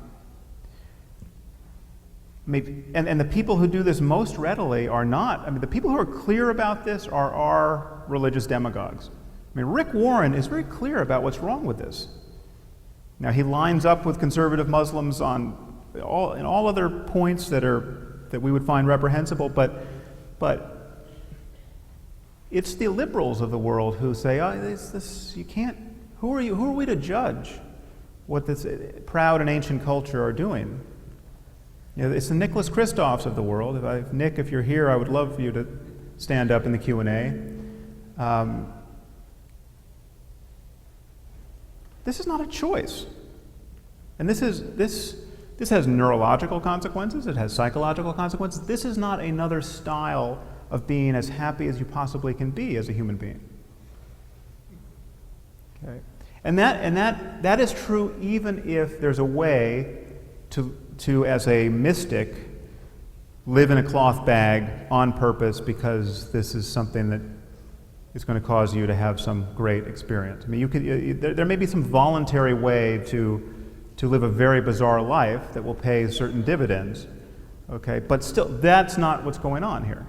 the people who do this most readily are not, the people who are clear about this are our religious demagogues. Rick Warren is very clear about what's wrong with this. Now, he lines up with conservative Muslims in all other points that we would find reprehensible, but it's the liberals of the world who say, you can't, who are we to judge what this proud and ancient culture are doing? It's the Nicholas Kristofs of the world. Nick, if you're here, I would love for you to stand up in the Q&A. This is not a choice. And this has neurological consequences, it has psychological consequences. This is not another style of being as happy as you possibly can be as a human being. Okay. And that is true even if there's a way to as a mystic, live in a cloth bag on purpose because this is something that is going to cause you to have some great experience. There may be some voluntary way to live a very bizarre life that will pay certain dividends, okay? But still, that's not what's going on here.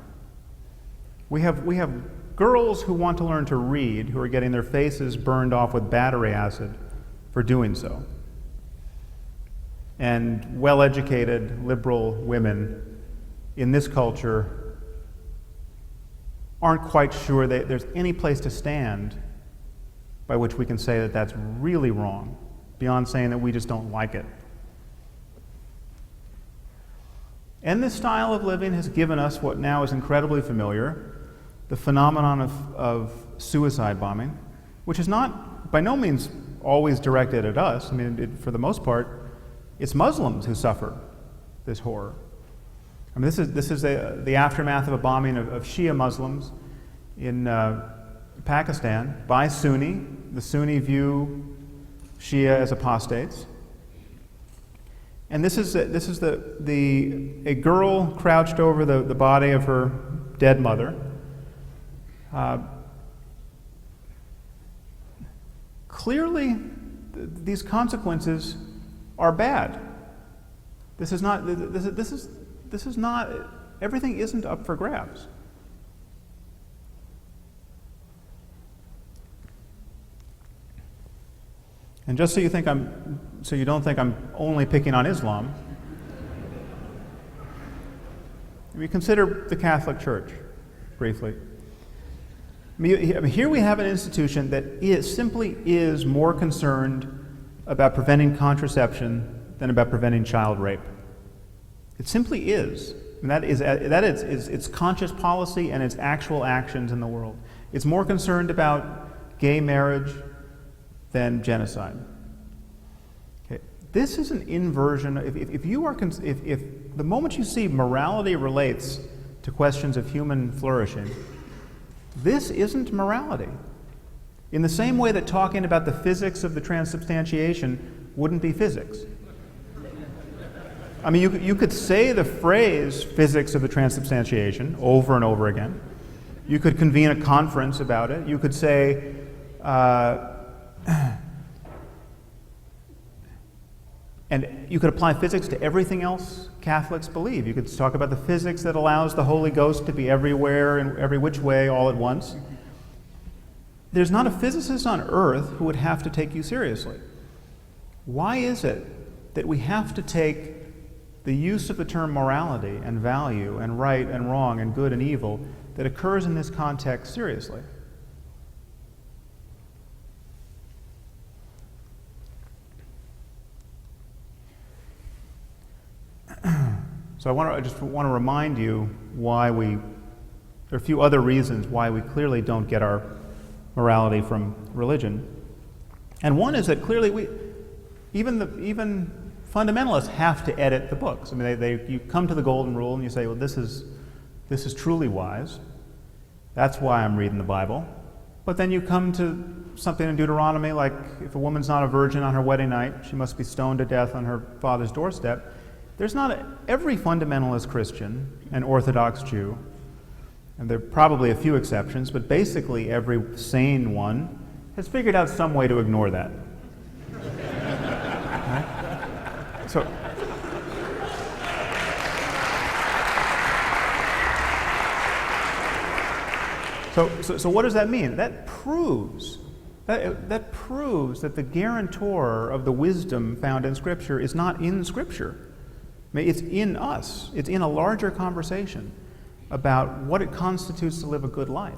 We have girls who want to learn to read who are getting their faces burned off with battery acid for doing so. And well-educated, liberal women in this culture aren't quite sure that there's any place to stand by which we can say that that's really wrong, beyond saying that we just don't like it. And this style of living has given us what now is incredibly familiar, the phenomenon of suicide bombing, which is not, by no means, always directed at us. For the most part, it's Muslims who suffer this horror. This is the aftermath of a bombing of Shia Muslims in Pakistan by Sunni. The Sunni view Shia as apostates. And this is a girl crouched over the body of her dead mother. Clearly, these consequences are bad. This is not. Everything isn't up for grabs. And just so you don't think I'm only picking on Islam, we consider the Catholic Church briefly. Here we have an institution that simply is more concerned about preventing contraception than about preventing child rape. It simply is. And that is its conscious policy and its actual actions in the world. It's more concerned about gay marriage than genocide. Okay. This is an inversion. If the moment you see morality relates to questions of human flourishing, this isn't morality. In the same way that talking about the physics of the transubstantiation wouldn't be physics. You could say the phrase physics of the transubstantiation over and over again. You could convene a conference about it. You could say, And you could apply physics to everything else Catholics believe. You could talk about the physics that allows the Holy Ghost to be everywhere and every which way all at once. There's not a physicist on earth who would have to take you seriously. Why is it that we have to take the use of the term morality and value and right and wrong and good and evil that occurs in this context seriously? So I just want to remind you why there are a few other reasons why we clearly don't get our morality from religion. And one is that clearly even fundamentalists have to edit the books. I mean, you come to the golden rule and you say, well, this is truly wise. That's why I'm reading the Bible. But then you come to something in Deuteronomy, like if a woman's not a virgin on her wedding night, she must be stoned to death on her father's doorstep. Every fundamentalist Christian and Orthodox Jew, and there are probably a few exceptions, but basically every sane one has figured out some way to ignore that. Right? So what does that mean? That proves that the guarantor of the wisdom found in Scripture is not in Scripture. I mean, it's in us. It's in a larger conversation about what it constitutes to live a good life.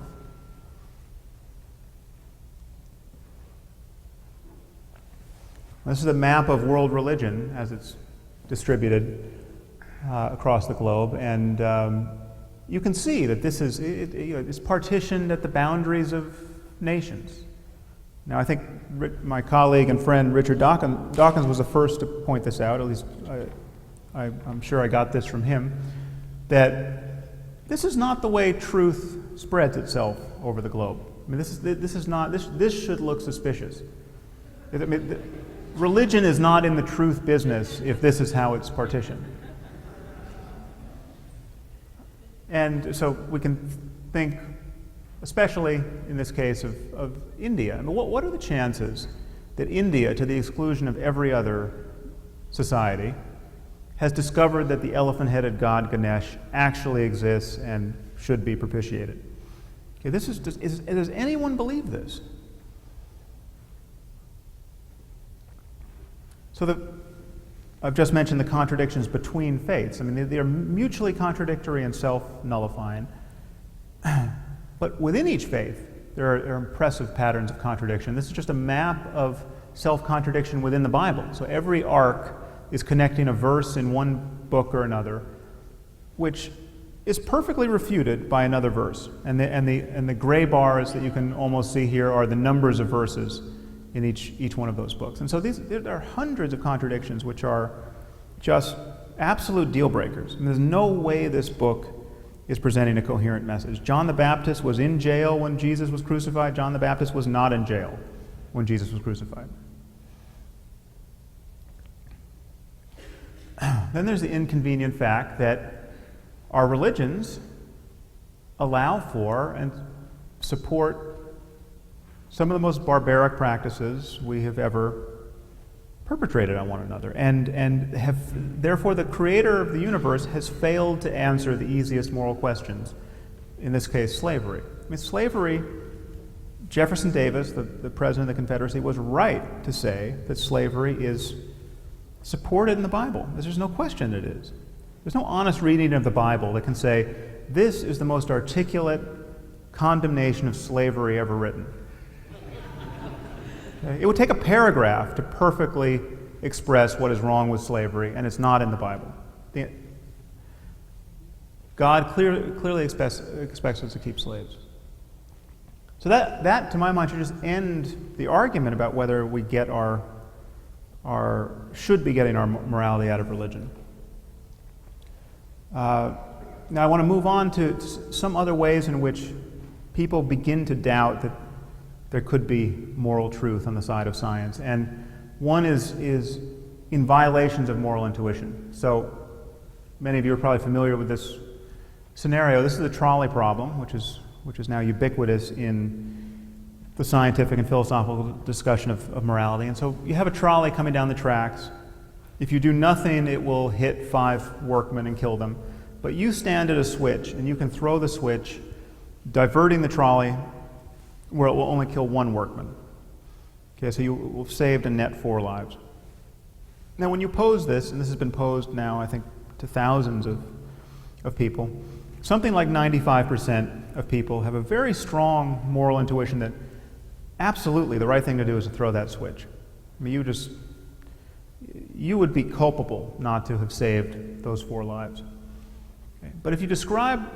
This is a map of world religion as it's distributed across the globe, and you can see that it's partitioned at the boundaries of nations. Now, I think my colleague and friend Richard Dawkins was the first to point this out, at least I'm sure I got this from him, that this is not the way truth spreads itself over the globe. I mean, this should look suspicious. I mean, religion is not in the truth business if this is how it's partitioned. And so we can think, especially in this case of India. I mean, what are the chances that India, to the exclusion of every other society, has discovered that the elephant-headed god Ganesh actually exists and should be propitiated? Okay, does anyone believe this? So I've just mentioned the contradictions between faiths. I mean, they are mutually contradictory and self-nullifying. But within each faith, there are impressive patterns of contradiction. This is just a map of self-contradiction within the Bible. So every arc is connecting a verse in one book or another, which is perfectly refuted by another verse. And the gray bars that you can almost see here are the numbers of verses in each one of those books. And so there are hundreds of contradictions which are just absolute deal breakers. I mean, there's no way this book is presenting a coherent message. John the Baptist was in jail when Jesus was crucified. John the Baptist was not in jail when Jesus was crucified. Then there's the inconvenient fact that our religions allow for and support some of the most barbaric practices we have ever perpetrated on one another, and therefore the creator of the universe has failed to answer the easiest moral questions, in this case slavery. I mean, slavery, Jefferson Davis, the president of the Confederacy, was right to say that slavery is supported in the Bible. There's no question it is. There's no honest reading of the Bible that can say, this is the most articulate condemnation of slavery ever written. Okay? It would take a paragraph to perfectly express what is wrong with slavery, and it's not in the Bible. God clearly expects us to keep slaves. So that, to my mind, should just end the argument about whether we get should be getting our morality out of religion. Now I want to move on to some other ways in which people begin to doubt that there could be moral truth on the side of science. And one is in violations of moral intuition. So many of you are probably familiar with this scenario. This is the trolley problem, which is now ubiquitous in the scientific and philosophical discussion of morality. And so you have a trolley coming down the tracks, If you do nothing, it will hit 5 workmen and kill them. But you stand at a switch, and you can throw the switch, diverting the trolley, where it will only kill 1 workman. Okay, so you will have saved a net 4 lives. Now, when you pose this, and this has been posed now, I think, to thousands of people, something like 95% of people have a very strong moral intuition that absolutely the right thing to do is to throw that switch. I mean, you would be culpable not to have saved those 4 lives. Okay. But if you describe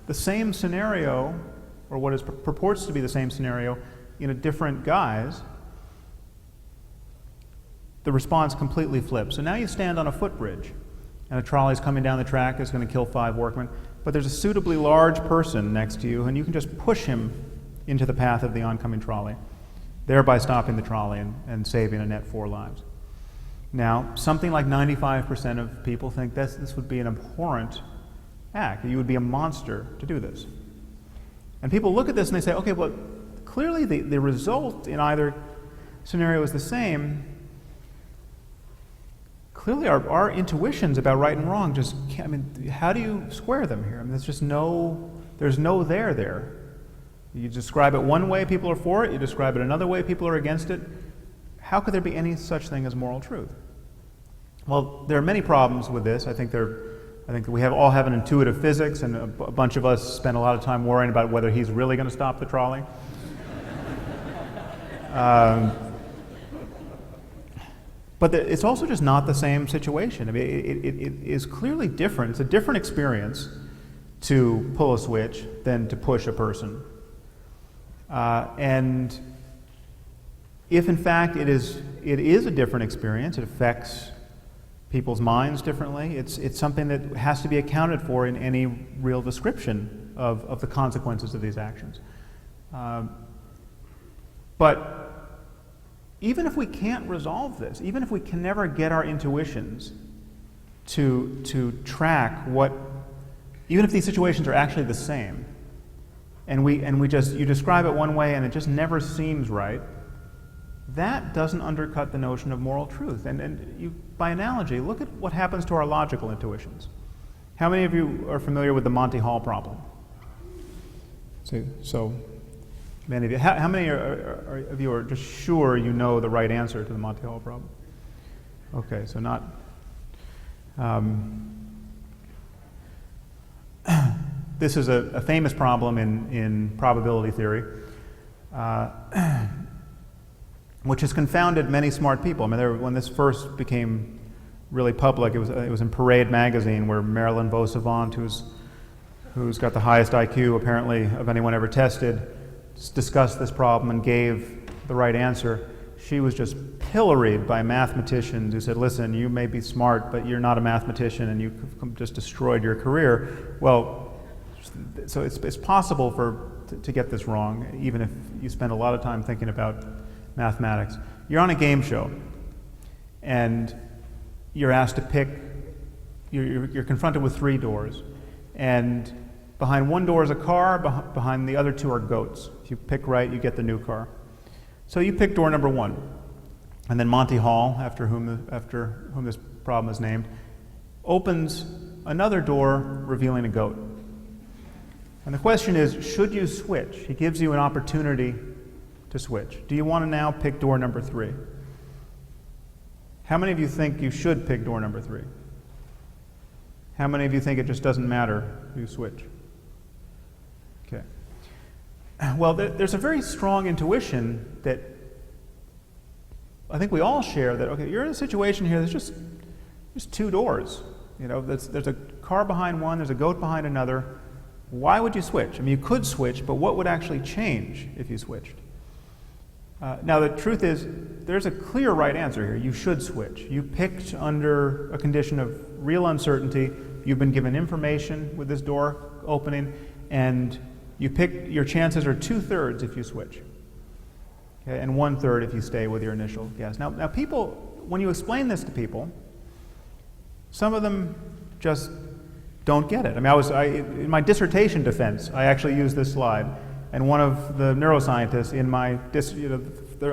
the same scenario, or what purports to be the same scenario, in a different guise, the response completely flips. So now you stand on a footbridge, and a trolley is coming down the track that's going to kill 5 workmen, but there's a suitably large person next to you, and you can just push him into the path of the oncoming trolley, thereby stopping the trolley and saving a net 4 lives. Now, something like 95% of people think this would be an abhorrent act. You would be a monster to do this. And people look at this and they say, okay, well, clearly the result in either scenario is the same. Clearly our intuitions about right and wrong just can't, I mean, how do you square them here? I mean, there's no there. You describe it one way, people are for it. You describe it another way, people are against it. How could there be any such thing as moral truth? Well, there are many problems with this. I think that we all have an intuitive physics, and a bunch of us spend a lot of time worrying about whether he's really going to stop the trolley. But it's also just not the same situation. I mean, it is clearly different. It's a different experience to pull a switch than to push a person. And if in fact it is a different experience, it affects people's minds differently, it's something that has to be accounted for in any real description of the consequences of these actions. But even if we can't resolve this, even if we can never get our intuitions to track even if these situations are actually the same, and you describe it one way and it just never seems right, that doesn't undercut the notion of moral truth. And you, by analogy, look at what happens to our logical intuitions. How many of you are familiar with the Monty Hall problem? So many of you. How many of you are just sure you know the right answer to the Monty Hall problem? Okay, so not. This is a famous problem in probability theory, which has confounded many smart people. I mean, when this first became really public, it was in Parade magazine, where Marilyn Vosavant, who's got the highest IQ apparently of anyone ever tested, discussed this problem and gave the right answer. She was just pilloried by mathematicians who said, listen, you may be smart, but you're not a mathematician and you've just destroyed your career. Well, so it's possible to get this wrong, even if you spend a lot of time thinking about mathematics. You're on a game show, and you're asked to pick, you're confronted with 3 doors, and behind one door is a car, behind the other 2 are goats. If you pick right, you get the new car. So you pick door number 1, and then Monty Hall, after whom this problem is named, opens another door revealing a goat. And the question is, should you switch? He gives you an opportunity to switch. Do you want to now pick door number 3? How many of you think you should pick door number 3? How many of you think it just doesn't matter if you switch? Okay. Well, there's a very strong intuition that I think we all share, that, okay, you're in a situation here, there's just 2 doors. You know, there's a car behind one, there's a goat behind another. Why would you switch? I mean, you could switch, but what would actually change if you switched? Now, the truth is, there's a clear right answer here. You should switch. You picked under a condition of real uncertainty. You've been given information with this door opening, and your chances are 2/3 if you switch, okay, and 1/3 if you stay with your initial guess. Now, people, when you explain this to people, some of them just don't get it. I mean, in my dissertation defense, I actually used this slide. And one of the neuroscientists in I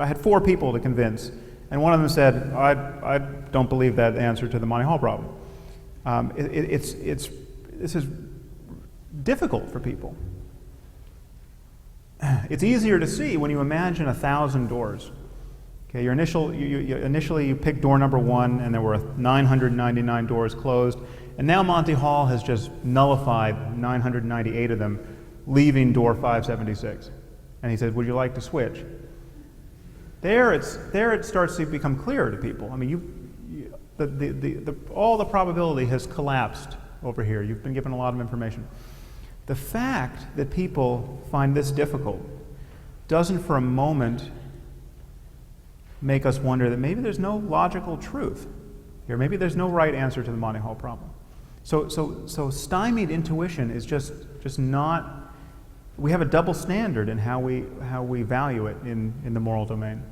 had 4 people to convince, And one of them said, I don't believe that answer to the Monty Hall problem. This is difficult for people. It's easier to see when you imagine 1,000 doors. Okay, initially you picked door number 1, and there were 999 doors closed, and now Monty Hall has just nullified 998 of them, leaving door 576. And he said, would you like to switch? There it starts to become clearer to people. I mean, all the probability has collapsed over here. You've been given a lot of information. The fact that people find this difficult doesn't for a moment make us wonder that maybe there's no logical truth here. Maybe there's no right answer to the Monty Hall problem. So stymied intuition is just not. We have a double standard in how we value it in the moral domain.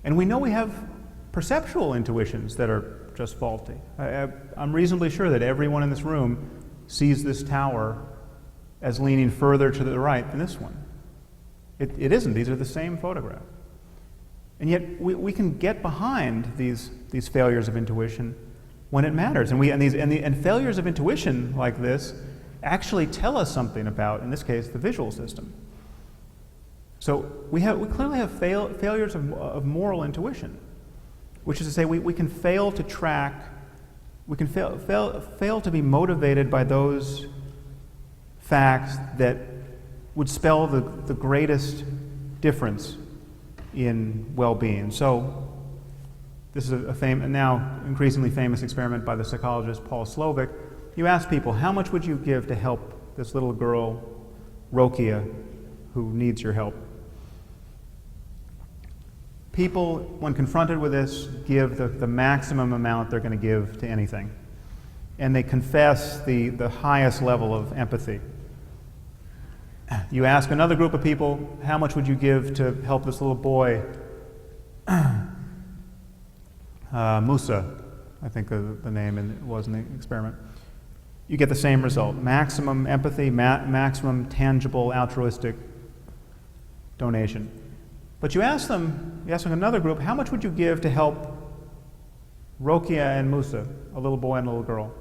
And we know we have perceptual intuitions that are just faulty. I'm reasonably sure that everyone in this room sees this tower as leaning further to the right than this one. It isn't. These are the same photograph. And yet we can get behind these failures of intuition when it matters. And failures of intuition like this actually tell us something about, in this case, the visual system. So we clearly have failures of moral intuition, which is to say we can fail to track, we can fail to be motivated by those facts that would spell the greatest difference in well-being. So this is a now increasingly famous experiment by the psychologist Paul Slovic. You ask people, how much would you give to help this little girl, Rokia, who needs your help? People, when confronted with this, give the maximum amount they're going to give to anything. And they confess the highest level of empathy. You ask another group of people, how much would you give to help this little boy, Musa, I think the name was in the experiment. You get the same result. Maximum empathy, maximum tangible altruistic donation. But you ask another group, how much would you give to help Rokia and Musa, a little boy and a little girl?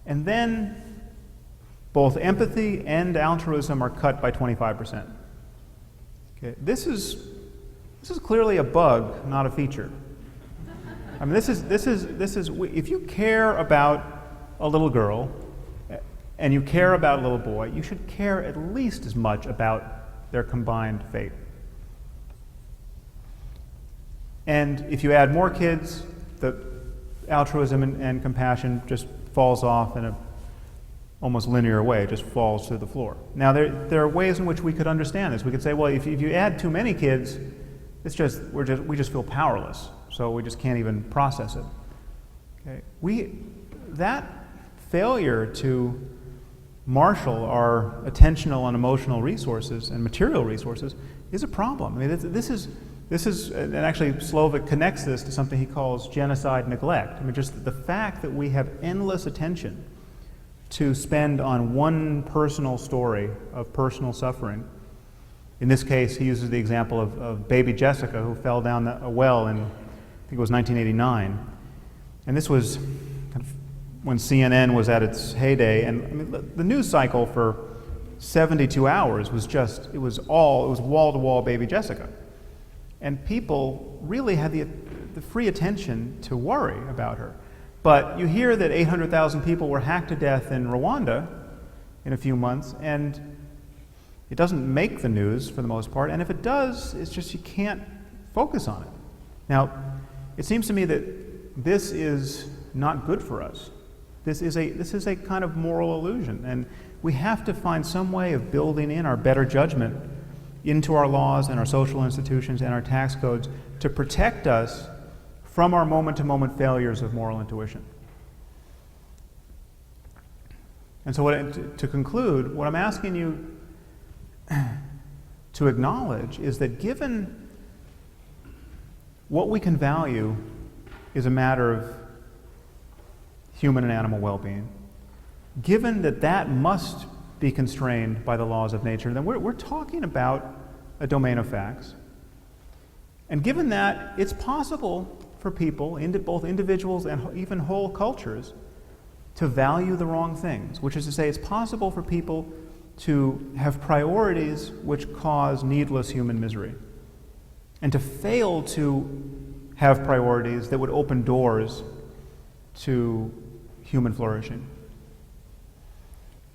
And then both empathy and altruism are cut by 25%. Okay, this is clearly a bug, not a feature. I mean, this is if you care about a little girl and you care about a little boy, you should care at least as much about their combined fate. And if you add more kids, the altruism and compassion just falls off in a almost linear way, it just falls to the floor. Now, there are ways in which we could understand this. We could say, well, if you add too many kids, we just feel powerless, so we just can't even process it. Okay, that failure to marshal our attentional and emotional resources and material resources is a problem. I mean, this is, and actually Slovic connects this to something he calls genocide neglect. I mean, just the fact that we have endless attention to spend on one personal story of personal suffering. In this case, he uses the example of baby Jessica, who fell down a well in, I think it was 1989. And this was kind of when CNN was at its heyday. And I mean, the news cycle for 72 hours was it was wall-to-wall baby Jessica. And people really had the free attention to worry about her. But you hear that 800,000 people were hacked to death in Rwanda in a few months, and it doesn't make the news for the most part. And if it does, it's just you can't focus on it. Now, it seems to me that this is not good for us. This is a kind of moral illusion, and we have to find some way of building in our better judgment into our laws and our social institutions and our tax codes to protect us from our moment-to-moment failures of moral intuition. And so to conclude, what I'm asking you to acknowledge is that given what we can value is a matter of human and animal well-being, given that must be constrained by the laws of nature, then we're talking about a domain of facts. And given that, it's possible for people, both individuals and even whole cultures, to value the wrong things, which is to say it's possible for people to have priorities which cause needless human misery, and to fail to have priorities that would open doors to human flourishing.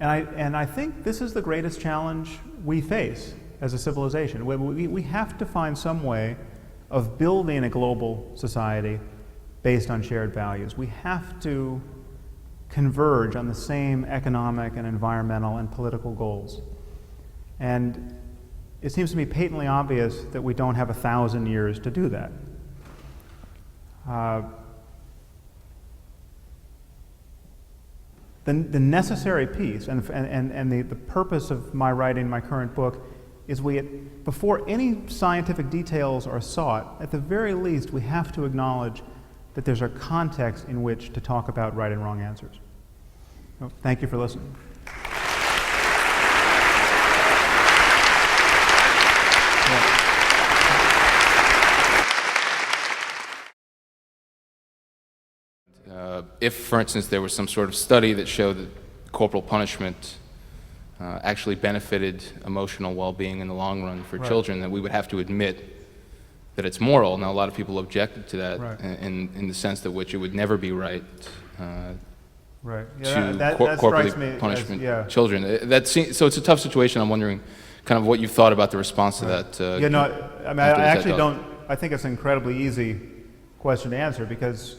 And I think this is the greatest challenge we face as a civilization. We have to find some way of building a global society based on shared values. We have to converge on the same economic and environmental and political goals. And it seems to me patently obvious that we don't have 1,000 years to do that. The necessary piece, and the purpose of my writing my current book, is before any scientific details are sought, at the very least we have to acknowledge that there's a context in which to talk about right and wrong answers. So, thank you for listening. If, for instance, there was some sort of study that showed that corporal punishment actually benefited emotional well-being in the long run for children, then we would have to admit that it's moral. Now, a lot of people objected to that in the sense that which it would never be right to corporally punishment children. So it's a tough situation. I'm wondering kind of what you've thought about the response to that. I actually don't. I think it's an incredibly easy question to answer, because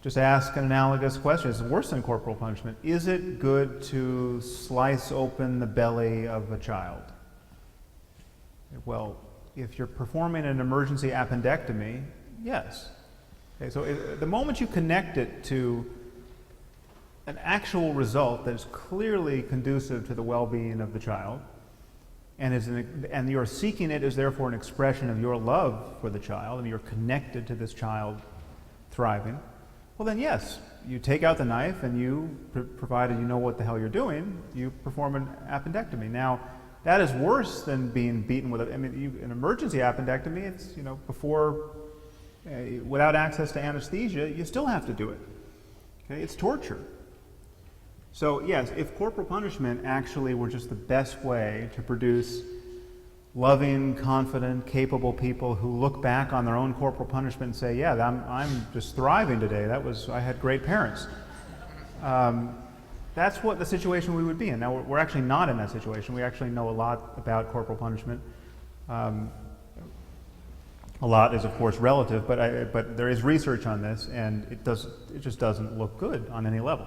just ask an analogous question. It's worse than corporal punishment. Is it good to slice open the belly of a child? Well, if you're performing an emergency appendectomy, yes. Okay, so the moment you connect it to an actual result that is clearly conducive to the well-being of the child, and you're seeking it as therefore an expression of your love for the child, and you're connected to this child thriving, well then yes, you take out the knife and you, provided you know what the hell you're doing, you perform an appendectomy. Now, that is worse than being beaten with an emergency appendectomy. It's, before, without access to anesthesia, you still have to do it. Okay, it's torture. So yes, if corporal punishment actually were just the best way to produce loving, confident, capable people who look back on their own corporal punishment and say, yeah, I'm just thriving today. I had great parents. That's what the situation we would be in. Now, we're actually not in that situation. We actually know a lot about corporal punishment. A lot is, of course, relative, but there is research on this, and it just doesn't look good on any level.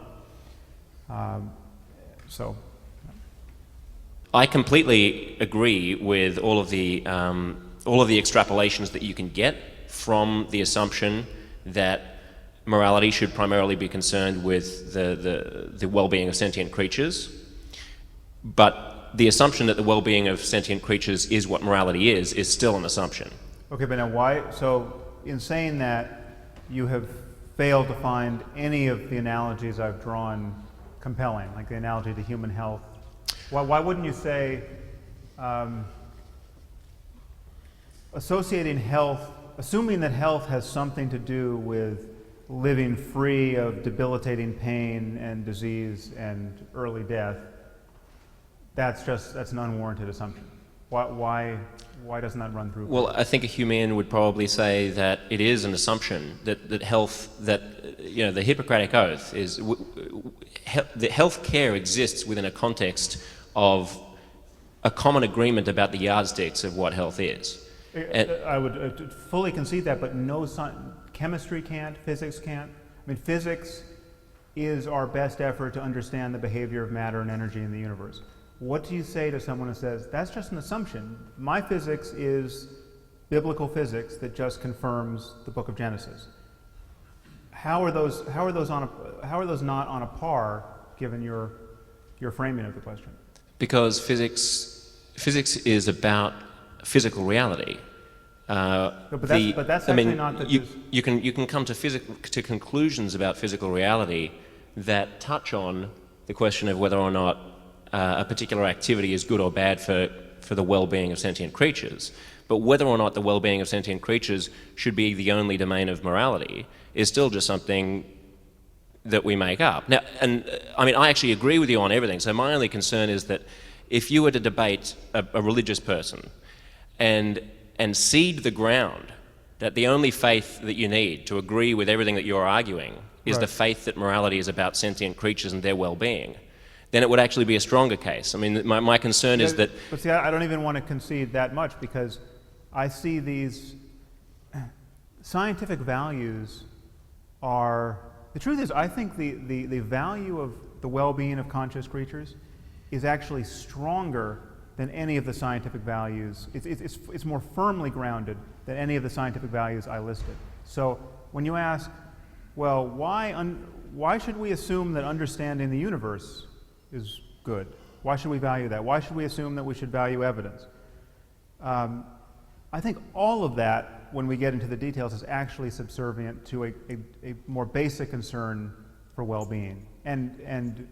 I completely agree with all of the extrapolations that you can get from the assumption that morality should primarily be concerned with the well-being of sentient creatures, but the assumption that the well-being of sentient creatures is what morality is still an assumption. Okay, but now why? So in saying that, you have failed to find any of the analogies I've drawn compelling, like the analogy to human health. Why wouldn't you say associating health, assuming that health has something to do with living free of debilitating pain and disease and early death, that's an unwarranted assumption. Why doesn't that run through? Well, I think a human would probably say that it is an assumption that health, the Hippocratic Oath is that health care exists within a context of a common agreement about the yardsticks of what health is. I would fully concede that, but no chemistry can't, physics can't. Physics is our best effort to understand the behavior of matter and energy in the universe. What do you say to someone who says, that's just an assumption? My physics is biblical physics that just confirms the book of Genesis. How are those not on a par given your framing of the question? Because physics is about physical reality. But that's actually not the... You can come to conclusions about physical reality that touch on the question of whether or not a particular activity is good or bad for the well-being of sentient creatures. But whether or not the well-being of sentient creatures should be the only domain of morality is still just something that we make up. Now, and I mean, I actually agree with you on everything. So my only concern is that if you were to debate a religious person and cede the ground that the only faith that you need to agree with everything that you're arguing is the faith that morality is about sentient creatures and their well-being, then it would actually be a stronger case. I mean, my concern is that... But see, I don't even want to concede that much, because I see these scientific values are... The truth is, I think the value of the well-being of conscious creatures is actually stronger than any of the scientific values. It's more firmly grounded than any of the scientific values I listed. So when you ask, well, why should we assume that understanding the universe is good? Why should we value that? Why should we assume that we should value evidence? I think all of that, when we get into the details, is actually subservient to a more basic concern for well-being. And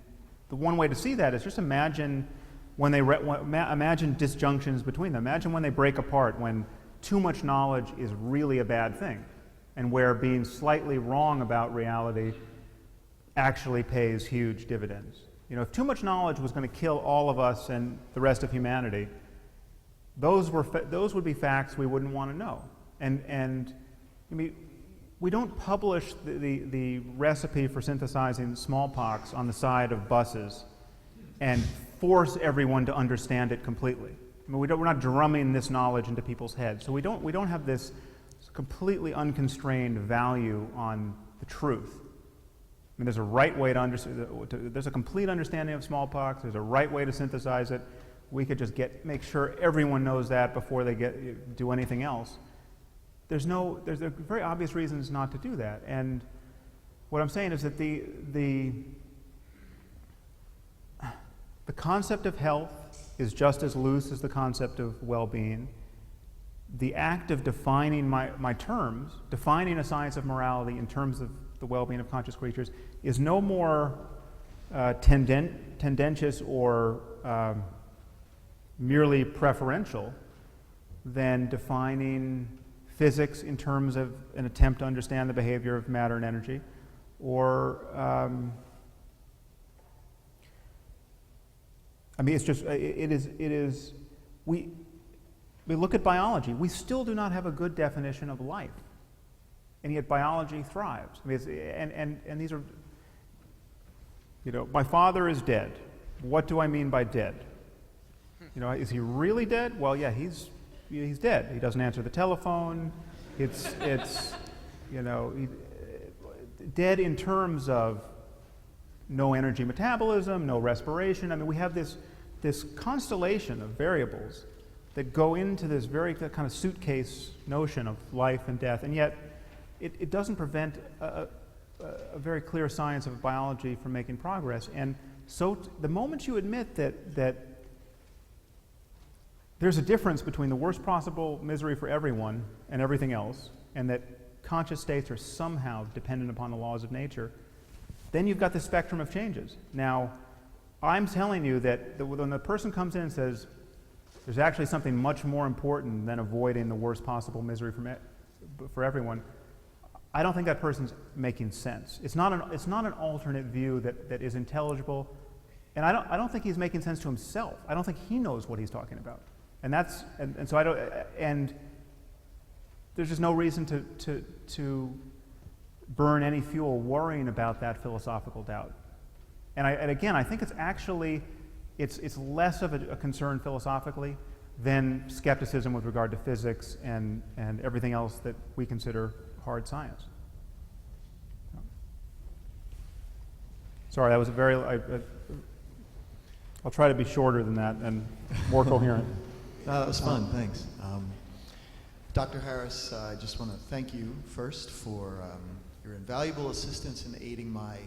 the one way to see that is just imagine when they imagine disjunctions between them. Imagine when they break apart, when too much knowledge is really a bad thing, and where being slightly wrong about reality actually pays huge dividends. You know, if too much knowledge was going to kill all of us and the rest of humanity, those would be facts we wouldn't want to know. And I mean, we don't publish the recipe for synthesizing smallpox on the side of buses and force everyone to understand it completely. I mean, we're not drumming this knowledge into people's heads. So we don't have this completely unconstrained value on the truth. I mean, there's a right way to understand. There's a complete understanding of smallpox. There's a right way to synthesize it. We could just make sure everyone knows that before they do anything else. There's very obvious reasons not to do that. And what I'm saying is that the concept of health is just as loose as the concept of well-being. The act of defining my terms, defining a science of morality in terms of the well-being of conscious creatures, is no more tendentious or merely preferential than defining physics in terms of an attempt to understand the behavior of matter and energy, or I mean, it's just we look at biology. We still do not have a good definition of life, and yet biology thrives. I mean, and these are, you know, my father is dead. What do I mean by dead? You know, is he really dead? Well, yeah, he's dead. He doesn't answer the telephone. It's you know, dead in terms of no energy metabolism, no respiration. I mean, we have this constellation of variables that go into this very kind of suitcase notion of life and death, and yet it doesn't prevent a very clear science of biology from making progress. And so the moment you admit that there's a difference between the worst possible misery for everyone and everything else, and that conscious states are somehow dependent upon the laws of nature, then you've got the spectrum of changes. Now, I'm telling you that when the person comes in and says, there's actually something much more important than avoiding the worst possible misery for everyone, I don't think that person's making sense. It's not an alternate view that is intelligible, and I don't think he's making sense to himself. I don't think he knows what he's talking about. And so I don't, and there's just no reason to burn any fuel worrying about that philosophical doubt. And again, I think it's actually, it's less of a concern philosophically than skepticism with regard to physics and everything else that we consider hard science. Sorry, that was a very, I'll try to be shorter than that and more coherent. That was fun, thanks. Dr. Harris, I just want to thank you first for your invaluable assistance in aiding my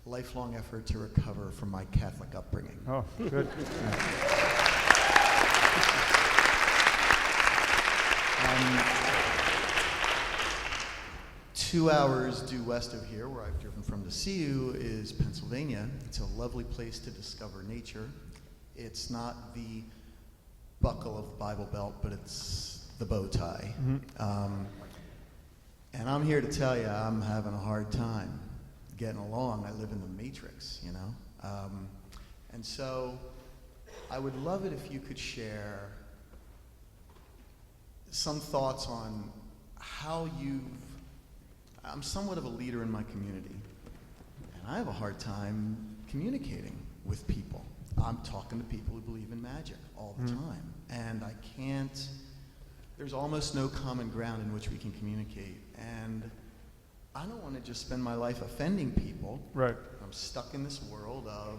lifelong effort to recover from my Catholic upbringing. Oh, good. 2 hours due west of here, where I've driven from to see you, is Pennsylvania. It's a lovely place to discover nature. It's not the buckle of the Bible belt, but it's the bow tie. And I'm here to tell you, I'm having a hard time getting along. I live in the matrix, you know? And so I would love it if you could share some thoughts on how I'm somewhat of a leader in my community, and I have a hard time communicating with people. I'm talking to people who believe in magic all the time, and I can't, there's almost no common ground in which we can communicate, and I don't want to just spend my life offending people. Right. I'm stuck in this world of,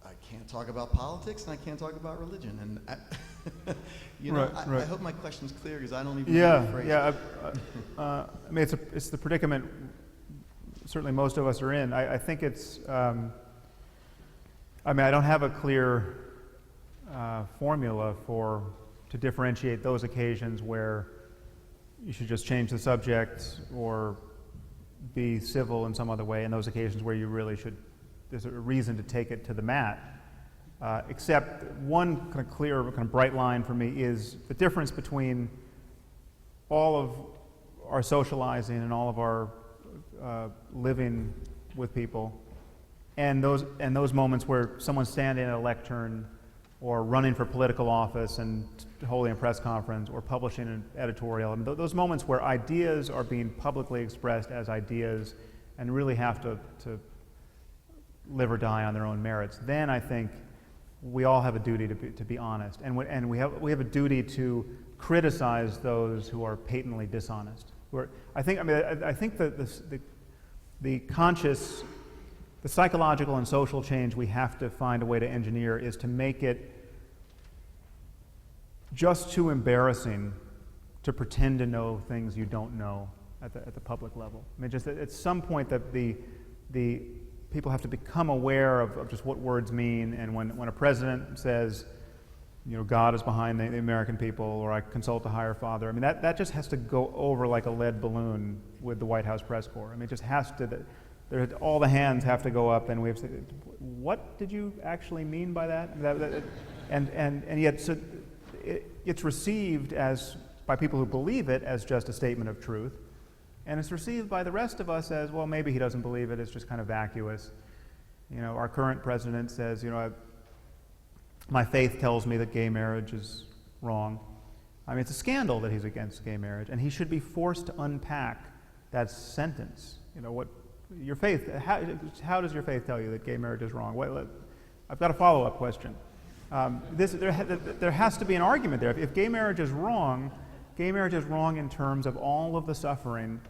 I can't talk about politics and I can't talk about religion, and you know, I hope my question's clear because I don't even know the phrase. I mean, it's the predicament certainly most of us are in. I think it's, I mean, I don't have a clear formula to differentiate those occasions where you should just change the subject or be civil in some other way, and those occasions where you really should, there's a reason to take it to the mat. Except one kind of clear, kind of bright line for me is the difference between all of our socializing and all of our living with people, and those moments where someone's standing at a lectern, or running for political office and holding a press conference, or publishing an editorial. I mean, those moments where ideas are being publicly expressed as ideas and really have to live or die on their own merits. Then I think we all have a duty to be honest, and we have a duty to criticize those who are patently dishonest. I think that the conscious, the psychological and social change we have to find a way to engineer is to make it just too embarrassing to pretend to know things you don't know at the public level. I mean, just at some point that the people have to become aware of just what words mean, and when a president says, you know, God is behind the American people, or I consult a higher father, I mean, that just has to go over like a lead balloon with the White House press corps. I mean, it just has to, all the hands have to go up, and we have to say, what did you actually mean by that? And yet so it's received by people who believe it as just a statement of truth. And it's received by the rest of us as, well, maybe he doesn't believe it, it's just kind of vacuous. You know, our current president says, you know, my faith tells me that gay marriage is wrong. I mean, it's a scandal that he's against gay marriage, and he should be forced to unpack that sentence. You know, what your faith, how does your faith tell you that gay marriage is wrong? I've got a follow-up question. There has to be an argument there. If gay marriage is wrong in terms of all of the suffering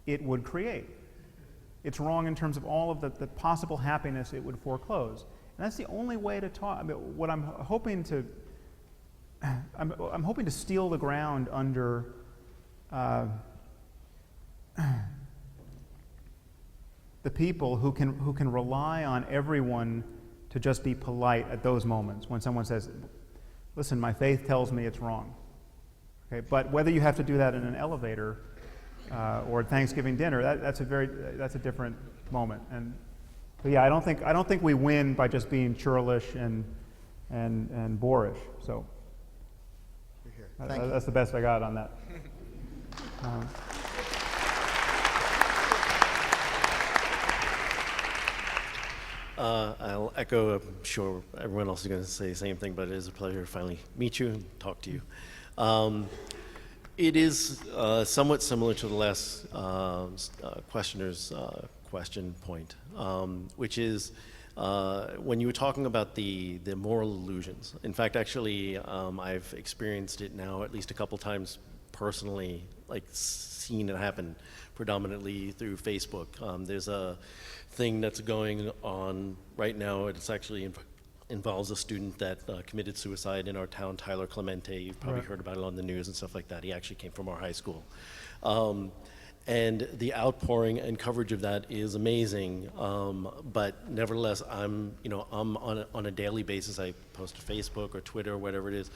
it would create. It's wrong in terms of all of the possible happiness it would foreclose. And that's the only way to talk. I mean, what I'm hoping to steal the ground under the people who can rely on everyone to just be polite at those moments when someone says, listen, my faith tells me it's wrong. Okay, but whether you have to do that in an elevator or at Thanksgiving dinner, that's a different moment. But yeah, I don't think we win by just being churlish and boorish. So that's the best I got on that. I'll echo, I'm sure everyone else is going to say the same thing, but it is a pleasure to finally meet you and talk to you. It is somewhat similar to the last questioner's question point, which is when you were talking about the moral illusions. In fact, actually, I've experienced it now at least a couple times personally, like seen it happen predominantly through Facebook. There's a thing that's going on right now. It's actually involves a student that committed suicide in our town, Tyler Clemente. You've probably heard about it on the news and stuff like that. He actually came from our high school. And the outpouring and coverage of that is amazing. But nevertheless, I'm on a daily basis, I post to Facebook or Twitter or whatever it is,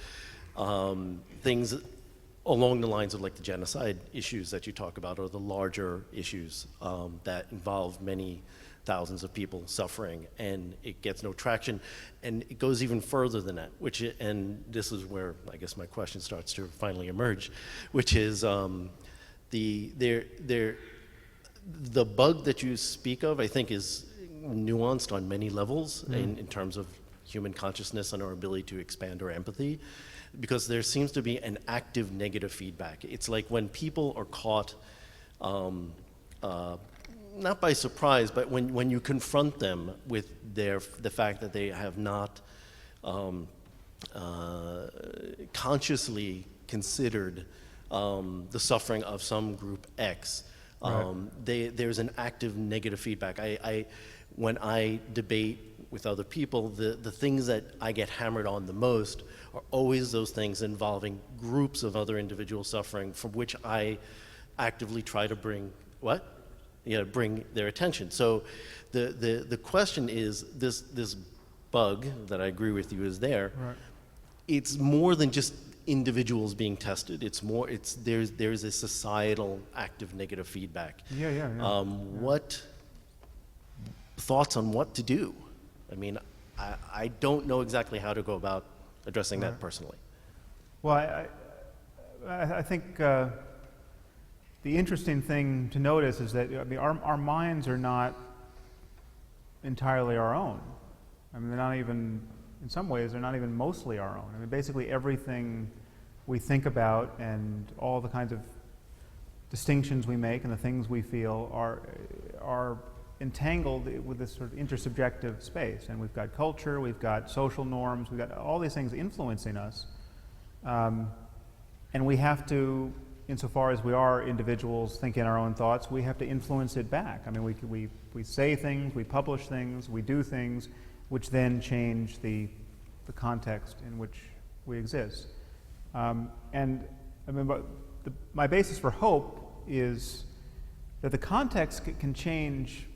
things along the lines of like the genocide issues that you talk about, or the larger issues that involve many thousands of people suffering, and it gets no traction, and it goes even further than that. And this is where I guess my question starts to finally emerge, which is the bug that you speak of, I think, is nuanced on many levels in terms of human consciousness and our ability to expand our empathy, because there seems to be an active negative feedback. It's like when people are caught, not by surprise, but when you confront them with the fact that they have not consciously considered the suffering of some group X, there's an active negative feedback. When I debate with other people, the things that I get hammered on the most are always those things involving groups of other individuals suffering, from which I actively try to bring bring their attention. So the question is, this bug that I agree with you is there. Right. It's more than just individuals being tested. There's a societal active negative feedback. What thoughts on what to do? I mean, I don't know exactly how to go about addressing that personally. Well, I think the interesting thing to notice is that, I mean, our minds are not entirely our own. I mean, they're not even, in some ways, they're not even mostly our own. I mean, basically everything we think about and all the kinds of distinctions we make and the things we feel are entangled with this sort of intersubjective space. And we've got culture, we've got social norms, we've got all these things influencing us. And we have to, insofar as we are individuals thinking our own thoughts, we have to influence it back. I mean, we say things, we publish things, we do things, which then change the context in which we exist. And I mean, my basis for hope is that the context can change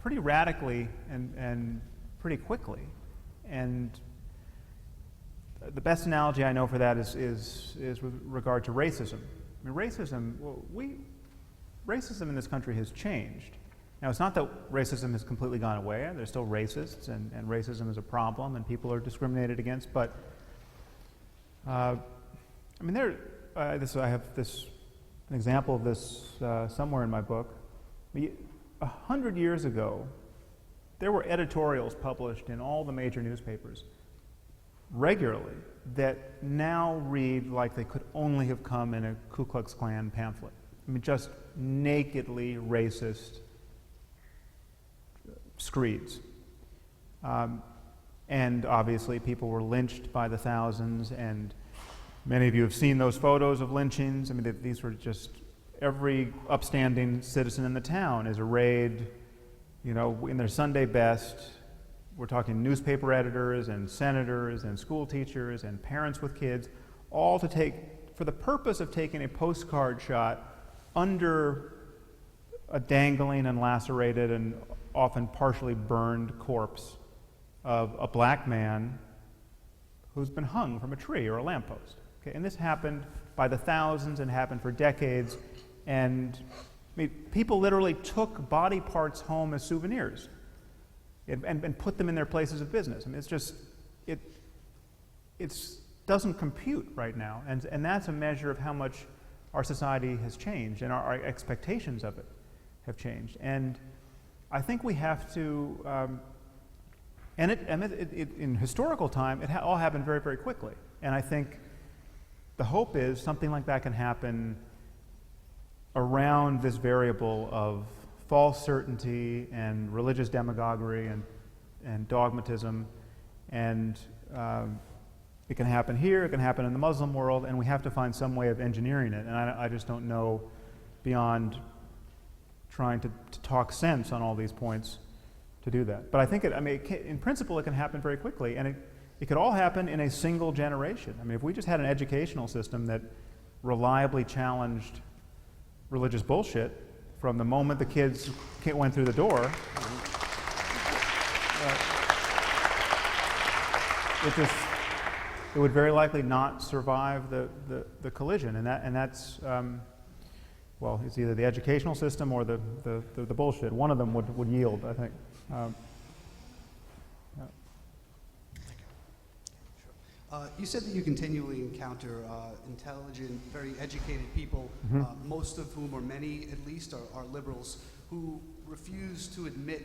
pretty radically and pretty quickly. And the best analogy I know for that is with regard to racism. I mean, racism in this country has changed. Now, it's not that racism has completely gone away. There's still racists, and racism is a problem, and people are discriminated against. But I mean, I have an example of this somewhere in my book. 100 years ago, there were editorials published in all the major newspapers regularly that now read like they could only have come in a Ku Klux Klan pamphlet. I mean, just nakedly racist screeds. And obviously people were lynched by the thousands, and many of you have seen those photos of lynchings. I mean, these were just, every upstanding citizen in the town is arrayed, you know, in their Sunday best. We're talking newspaper editors and senators and school teachers and parents with kids, all for the purpose of taking a postcard shot under a dangling and lacerated and often partially burned corpse of a black man who's been hung from a tree or a lamppost. Okay? And this happened by the thousands and happened for decades. And I mean, people literally took body parts home as souvenirs and put them in their places of business. I mean, it's just, it doesn't compute right now. And that's a measure of how much our society has changed and our expectations of it have changed. And I think we have to, in historical time, it all happened very, very quickly. And I think the hope is something like that can happen around this variable of false certainty and religious demagoguery and dogmatism. And it can happen here, it can happen in the Muslim world, and we have to find some way of engineering it. And I just don't know, beyond trying to talk sense on all these points, to do that. But I think, in principle, it can happen very quickly, and it could all happen in a single generation. I mean, if we just had an educational system that reliably challenged religious bullshit from the moment the kids went through the door, it would very likely not survive the collision, and that's well, it's either the educational system or the bullshit. One of them would yield, I think. You said that you continually encounter intelligent, very educated people, most of whom, or many at least, are liberals, who refuse to admit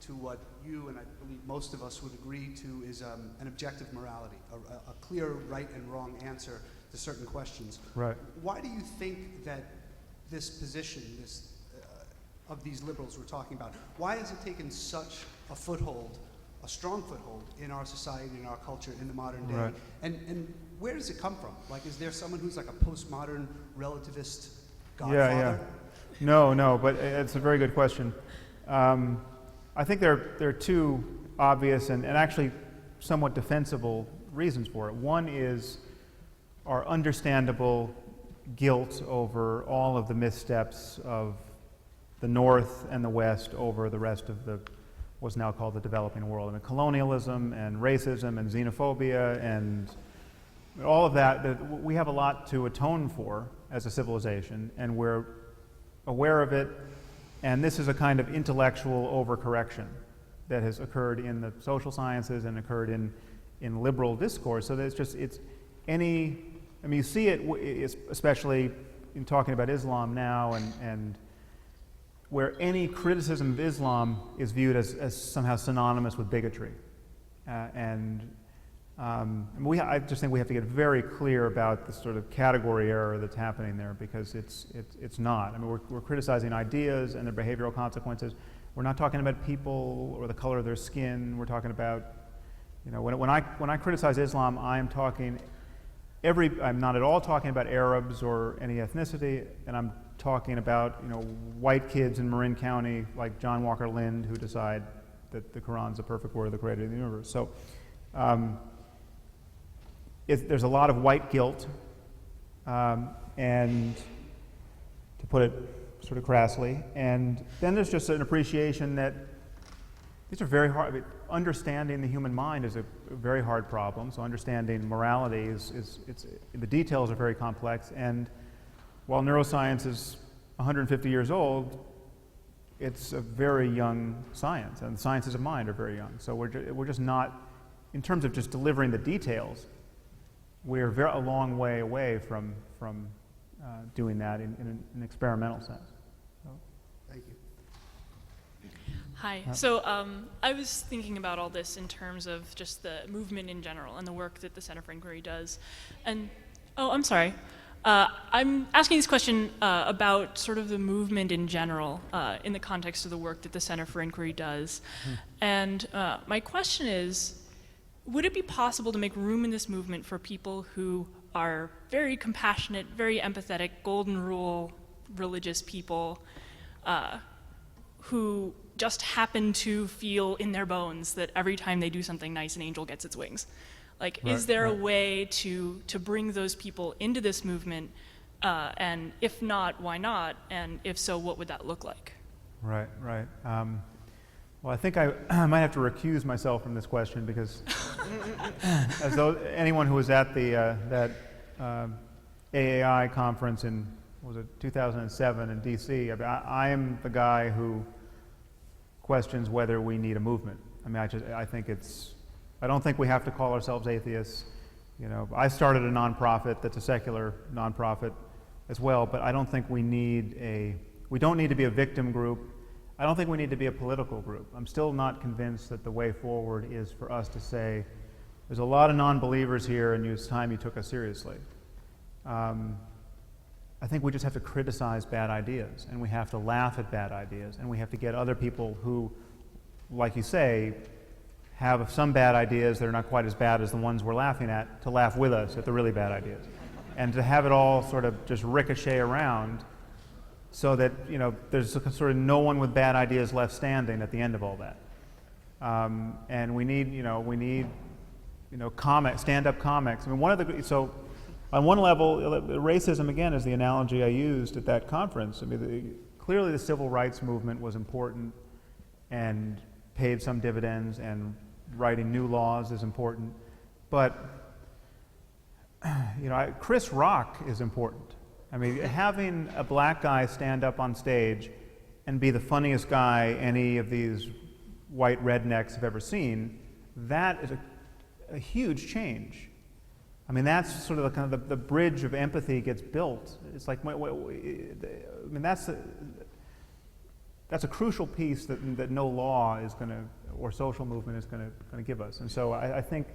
to what you and I believe most of us would agree to is an objective morality, a clear right and wrong answer to certain questions. Right. Why do you think that this position, of these liberals we're talking about, why has it taken such a foothold, a strong foothold in our society, in our culture, in the modern day? Right. And where does it come from? Like, is there someone who's like a postmodern relativist godfather? Yeah. No, but it's a very good question. I think there are two obvious and actually somewhat defensible reasons for it. One is our understandable guilt over all of the missteps of the North and the West over the rest of what's now called the developing world. I mean, colonialism and racism and xenophobia and all of that, we have a lot to atone for as a civilization, and we're aware of it, and this is a kind of intellectual overcorrection that has occurred in the social sciences and occurred in liberal discourse. So that you see it especially in talking about Islam now, and where any criticism of Islam is viewed as somehow synonymous with bigotry. I just think we have to get very clear about the sort of category error that's happening there, because it's not. I mean, we're criticizing ideas and their behavioral consequences. We're not talking about people or the color of their skin. We're talking about, when I criticize Islam, I'm not at all talking about Arabs or any ethnicity, and I'm talking about white kids in Marin County like John Walker Lind who decide that the Quran's the perfect word of the creator of the universe. So there's a lot of white guilt, and to put it sort of crassly, and then there's just an appreciation that these are very hard. I mean, understanding the human mind is a very hard problem. So understanding morality the details are very complex, and while neuroscience is 150 years old, it's a very young science, and the sciences of mind are very young. So we're just not, in terms of just delivering the details, we're a long way away from doing that in an experimental sense. So. Thank you. Hi. So I was thinking about all this in terms of just the movement in general and the work that the Center for Inquiry does. And, I'm sorry. I'm asking this question about sort of the movement in general in the context of the work that the Center for Inquiry does. And my question is, would it be possible to make room in this movement for people who are very compassionate, very empathetic, golden rule religious people who just happen to feel in their bones that every time they do something nice, an angel gets its wings? Like, is there a way to bring those people into this movement? And if not, why not? And if so, what would that look like? Right. Well, I think I might have to recuse myself from this question, because as though anyone who was at that AAI conference in, 2007 in DC, I am the guy who questions whether we need a movement. I mean, I don't think we have to call ourselves atheists. I started a nonprofit that's a secular nonprofit as well, but I don't think we don't need to be a victim group. I don't think we need to be a political group. I'm still not convinced that the way forward is for us to say, there's a lot of non-believers here and it's time you took us seriously. I think we just have to criticize bad ideas, and we have to laugh at bad ideas, and we have to get other people who, like you say, have some bad ideas that are not quite as bad as the ones we're laughing at, to laugh with us at the really bad ideas. And to have it all sort of just ricochet around so that, there's sort of no one with bad ideas left standing at the end of all that. And we need comics, stand-up comics. I mean, so on one level, racism, again, is the analogy I used at that conference. I mean, clearly the civil rights movement was important and paid some dividends, and writing new laws is important. But, Chris Rock is important. I mean, having a black guy stand up on stage and be the funniest guy any of these white rednecks have ever seen, that is a huge change. I mean, that's sort of the kind of the bridge of empathy gets built. It's like, I mean, that's a crucial piece that no law is going to, or social movement is going to give us. And so I think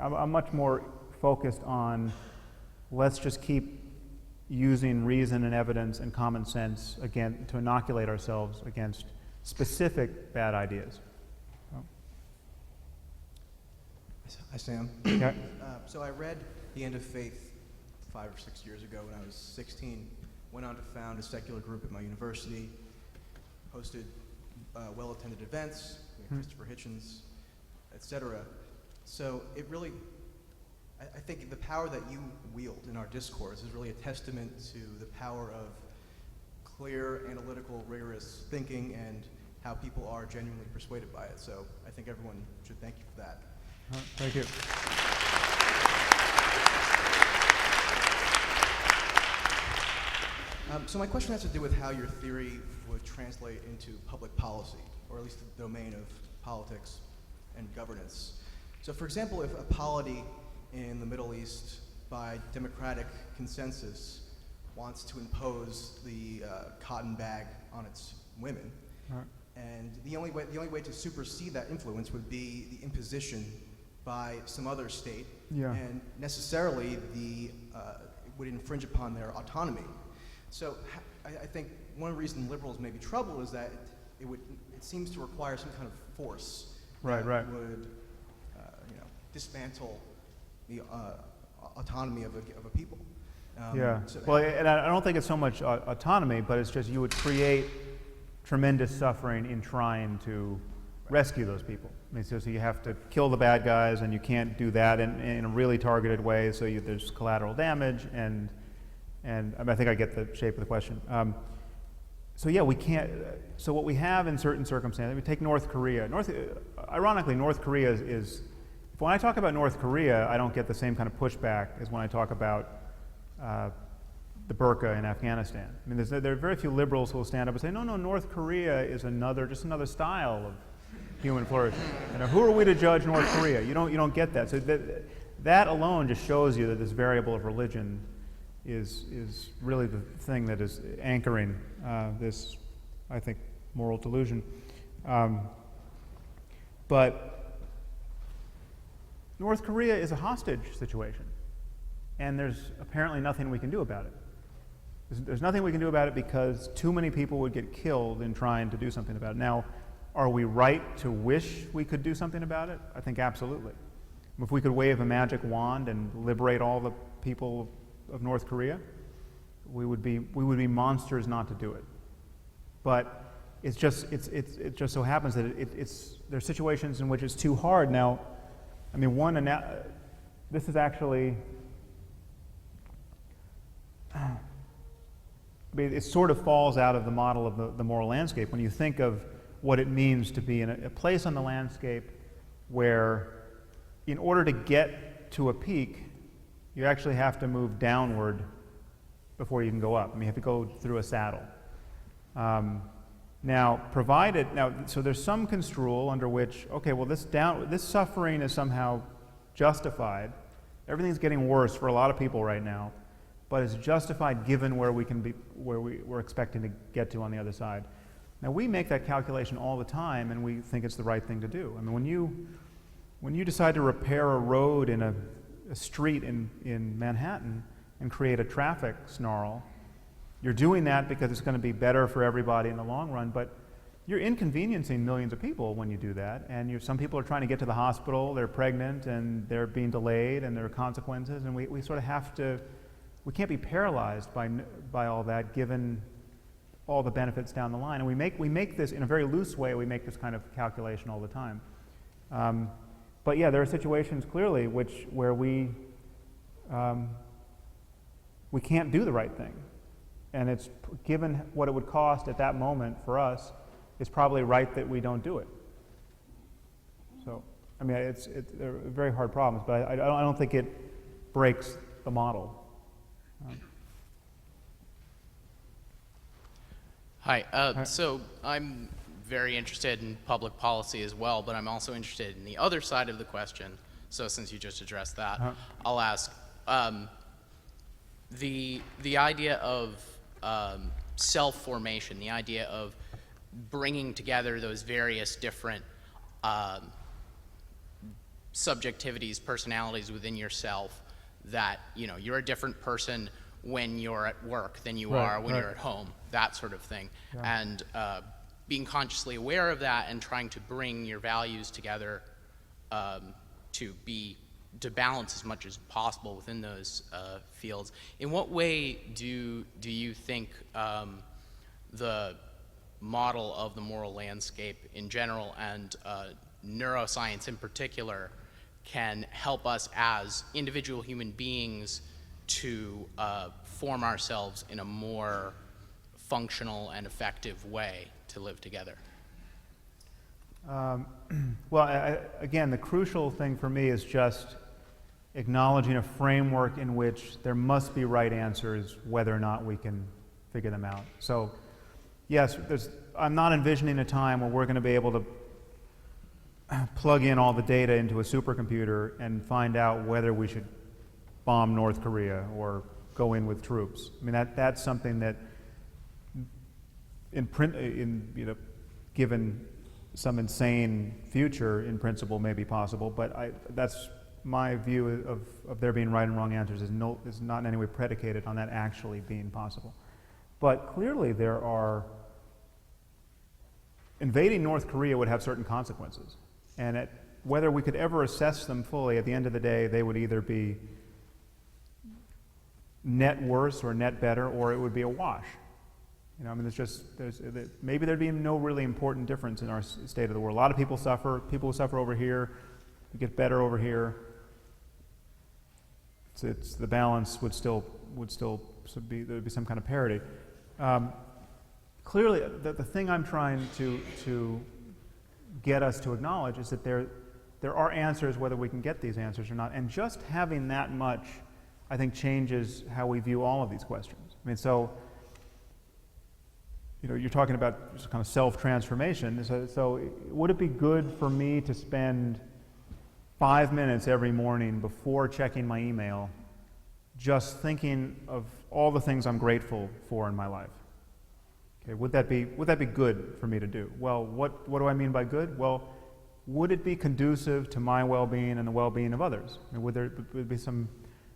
I'm much more focused on, let's just keep using reason and evidence and common sense again to inoculate ourselves against specific bad ideas. Hi, Sam. Okay. So I read The End of Faith 5 or 6 years ago when I was 16. Went on to found a secular group at my university, hosted well-attended events, Christopher Hitchens, etc. So it really, I think the power that you wield in our discourse is really a testament to the power of clear, analytical, rigorous thinking and how people are genuinely persuaded by it. So I think everyone should thank you for that. Thank you. So my question has to do with how your theory would translate into public policy, or at least the domain of politics and governance. So for example, if a polity in the Middle East, by democratic consensus, wants to impose the cotton bag on its women, and the only way to supersede that influence would be the imposition by some other state, and necessarily it would infringe upon their autonomy. So I think one of the reasons liberals may be troubled is that it seems to require some kind of force that would dismantle the autonomy of a people. Well, and I don't think it's so much autonomy, but it's just you would create tremendous suffering in trying to rescue those people. I mean, so you have to kill the bad guys, and you can't do that in a really targeted way, so there's collateral damage, and I mean, I think I get the shape of the question. So yeah, we can't, so what we have in certain circumstances, we take North Korea. Ironically, North Korea is, when I talk about North Korea, I don't get the same kind of pushback as when I talk about the burqa in Afghanistan. I mean, there are very few liberals who will stand up and say, no, North Korea is just another style of human flourishing. Who are we to judge North Korea? You don't get that. So that alone just shows you that this variable of religion is really the thing that is anchoring this, I think, moral delusion. But North Korea is a hostage situation, and there's apparently nothing we can do about it. There's nothing we can do about it because too many people would get killed in trying to do something about it. Now, are we right to wish we could do something about it? I think absolutely. If we could wave a magic wand and liberate all the people of North Korea, we would be monsters not to do it. But it just so happens that there are situations in which it's too hard. Now, I mean, this is actually, it sort of falls out of the model of the moral landscape when you think of what it means to be in a place on the landscape where, in order to get to a peak, you actually have to move downward before you can go up. I mean, you have to go through a saddle. So there's some construal under which, okay, well, this suffering is somehow justified. Everything's getting worse for a lot of people right now, but it's justified given where we're expecting to get to on the other side. Now, we make that calculation all the time, and we think it's the right thing to do. I mean, when you decide to repair a road in a street in Manhattan and create a traffic snarl, you're doing that because it's going to be better for everybody in the long run, but you're inconveniencing millions of people when you do that, and some people are trying to get to the hospital, they're pregnant, and they're being delayed, and there are consequences, and we sort of have to, we can't be paralyzed by all that given all the benefits down the line. And we make this, in a very loose way, we make this kind of calculation all the time. But yeah, there are situations clearly where we can't do the right thing. And it's, given what it would cost at that moment for us, it's probably right that we don't do it. So, I mean, they're very hard problems, but I don't think it breaks the model. Hi. So I'm very interested in public policy as well, but I'm also interested in the other side of the question. So since you just addressed that, I'll ask, the idea of self-formation, the idea of bringing together those various different subjectivities, personalities within yourself, that, you know, you're a different person when you're at work than you are when you're at home, that sort of thing. Yeah. And being consciously aware of that and trying to bring your values together to balance as much as possible within those fields. In what way do you think the model of the moral landscape in general and neuroscience in particular can help us as individual human beings to form ourselves in a more functional and effective way to live together? Well, again, the crucial thing for me is just acknowledging a framework in which there must be right answers, whether or not we can figure them out. So, yes, I'm not envisioning a time where we're going to be able to plug in all the data into a supercomputer and find out whether we should bomb North Korea or go in with troops. I mean, that's something that, given some insane future, in principle, may be possible. But that's my view of there being right and wrong answers is not in any way predicated on that actually being possible. But clearly, invading North Korea would have certain consequences, and whether we could ever assess them fully, at the end of the day, they would either be net worse or net better, or it would be a wash. You know, I mean, maybe there'd be no really important difference in our state of the world. A lot of people suffer. People who suffer over here get better over here. The balance would still be, there'd be some kind of parity. Clearly, the thing I'm trying to get us to acknowledge is that there are answers, whether we can get these answers or not. And just having that much, I think, changes how we view all of these questions. I mean, so, you know, you're talking about just kind of self-transformation. So would it be good for me to spend 5 minutes every morning before checking my email just thinking of all the things I'm grateful for in my life? Okay, would that be good for me to do? Well, what do I mean by good? Well, would it be conducive to my well-being and the well-being of others? I mean, would there be some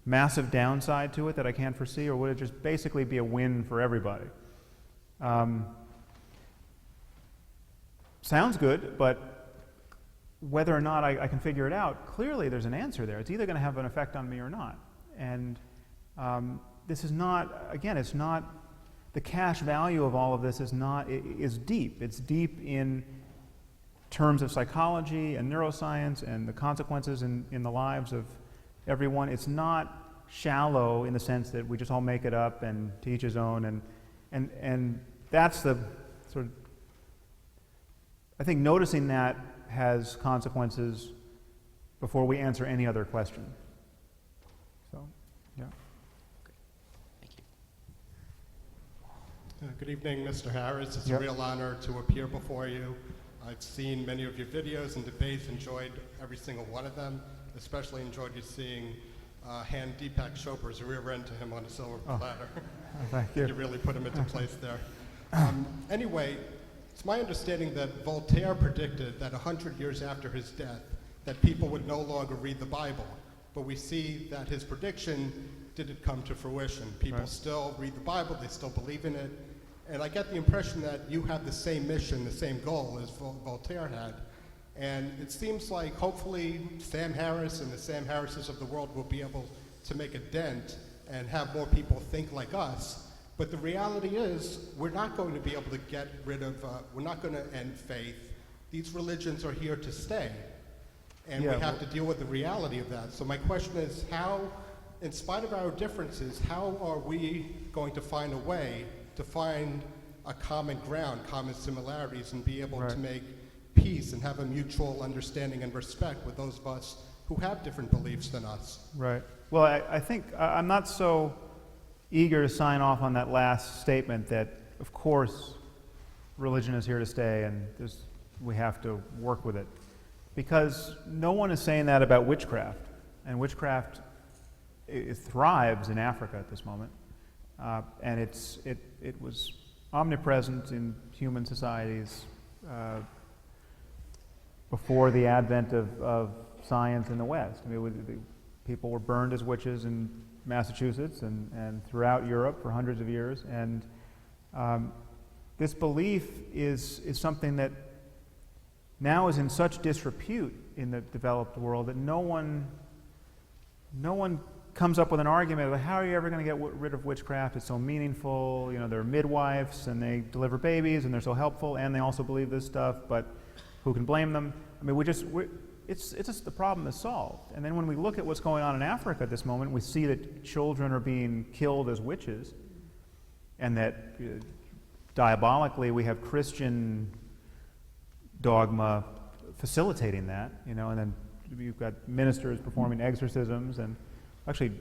massive downside to it that I can't foresee, or would it just basically be a win for everybody? Sounds good, but whether or not I can figure it out, clearly there's an answer there. It's either going to have an effect on me or not. And this is not, again, it's not, the cash value of all of this is deep. It's deep in terms of psychology and neuroscience and the consequences in the lives of everyone. It's not shallow in the sense that we just all make it up and to each his own. And that's the sort of, I think noticing that has consequences before we answer any other question. So, yeah. Thank you. Good evening, Mr. Harris. It's a real honor to appear before you. I've seen many of your videos and debates, enjoyed every single one of them, especially enjoyed you seeing hand Deepak Chopra's rear end to him on a silver platter. Thank you. You really put him into place there. Anyway, it's my understanding that Voltaire predicted that 100 years after his death, that people would no longer read the Bible. But we see that his prediction didn't come to fruition. People still read the Bible, they still believe in it. And I get the impression that you have the same mission, the same goal as Voltaire had. And it seems like hopefully Sam Harris and the Sam Harrises of the world will be able to make a dent and have more people think like us. But the reality is, we're not going to be able to get rid of, we're not going to end faith. These religions are here to stay. And we have to deal with the reality of that. So my question is, how, in spite of our differences, how are we going to find a way to find a common ground, common similarities, and be able to make peace and have a mutual understanding and respect with those of us who have different beliefs than us? Right. Well, I think I'm not so eager to sign off on that last statement that, of course, religion is here to stay and we have to work with it. Because no one is saying that about witchcraft. And witchcraft it thrives in Africa at this moment. And it was omnipresent in human societies before the advent of science in the West. I mean, people were burned as witches in Massachusetts and throughout Europe for hundreds of years. And this belief is something that now is in such disrepute in the developed world that no one comes up with an argument about how are you ever going to get rid of witchcraft? It's so meaningful. You know, they're midwives and they deliver babies and they're so helpful and they also believe this stuff, but who can blame them? I mean, it's just the problem is solved. And then when we look at what's going on in Africa at this moment, we see that children are being killed as witches and that diabolically we have Christian dogma facilitating that, you know, and then you've got ministers performing exorcisms, and actually,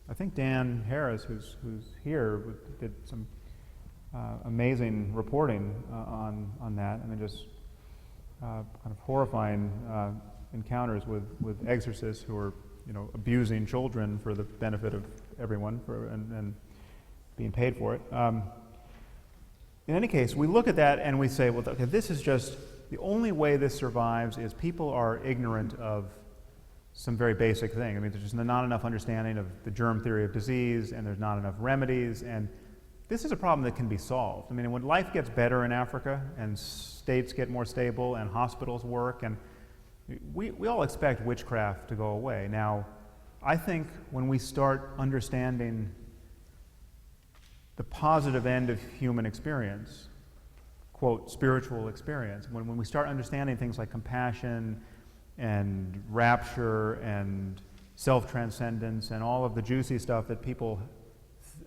I think Dan Harris, who's here, did some amazing reporting on that. I mean, just kind of horrifying encounters with exorcists who are, you know, abusing children for the benefit of everyone and being paid for it. In any case, we look at that and we say, well, okay, this is just the only way this survives is people are ignorant of some very basic thing. I mean, there's just not enough understanding of the germ theory of disease, and there's not enough remedies, and this is a problem that can be solved. I mean, when life gets better in Africa, and states get more stable, and hospitals work, and we all expect witchcraft to go away. Now, I think when we start understanding the positive end of human experience, quote, spiritual experience, when we start understanding things like compassion, and rapture and self-transcendence and all of the juicy stuff that people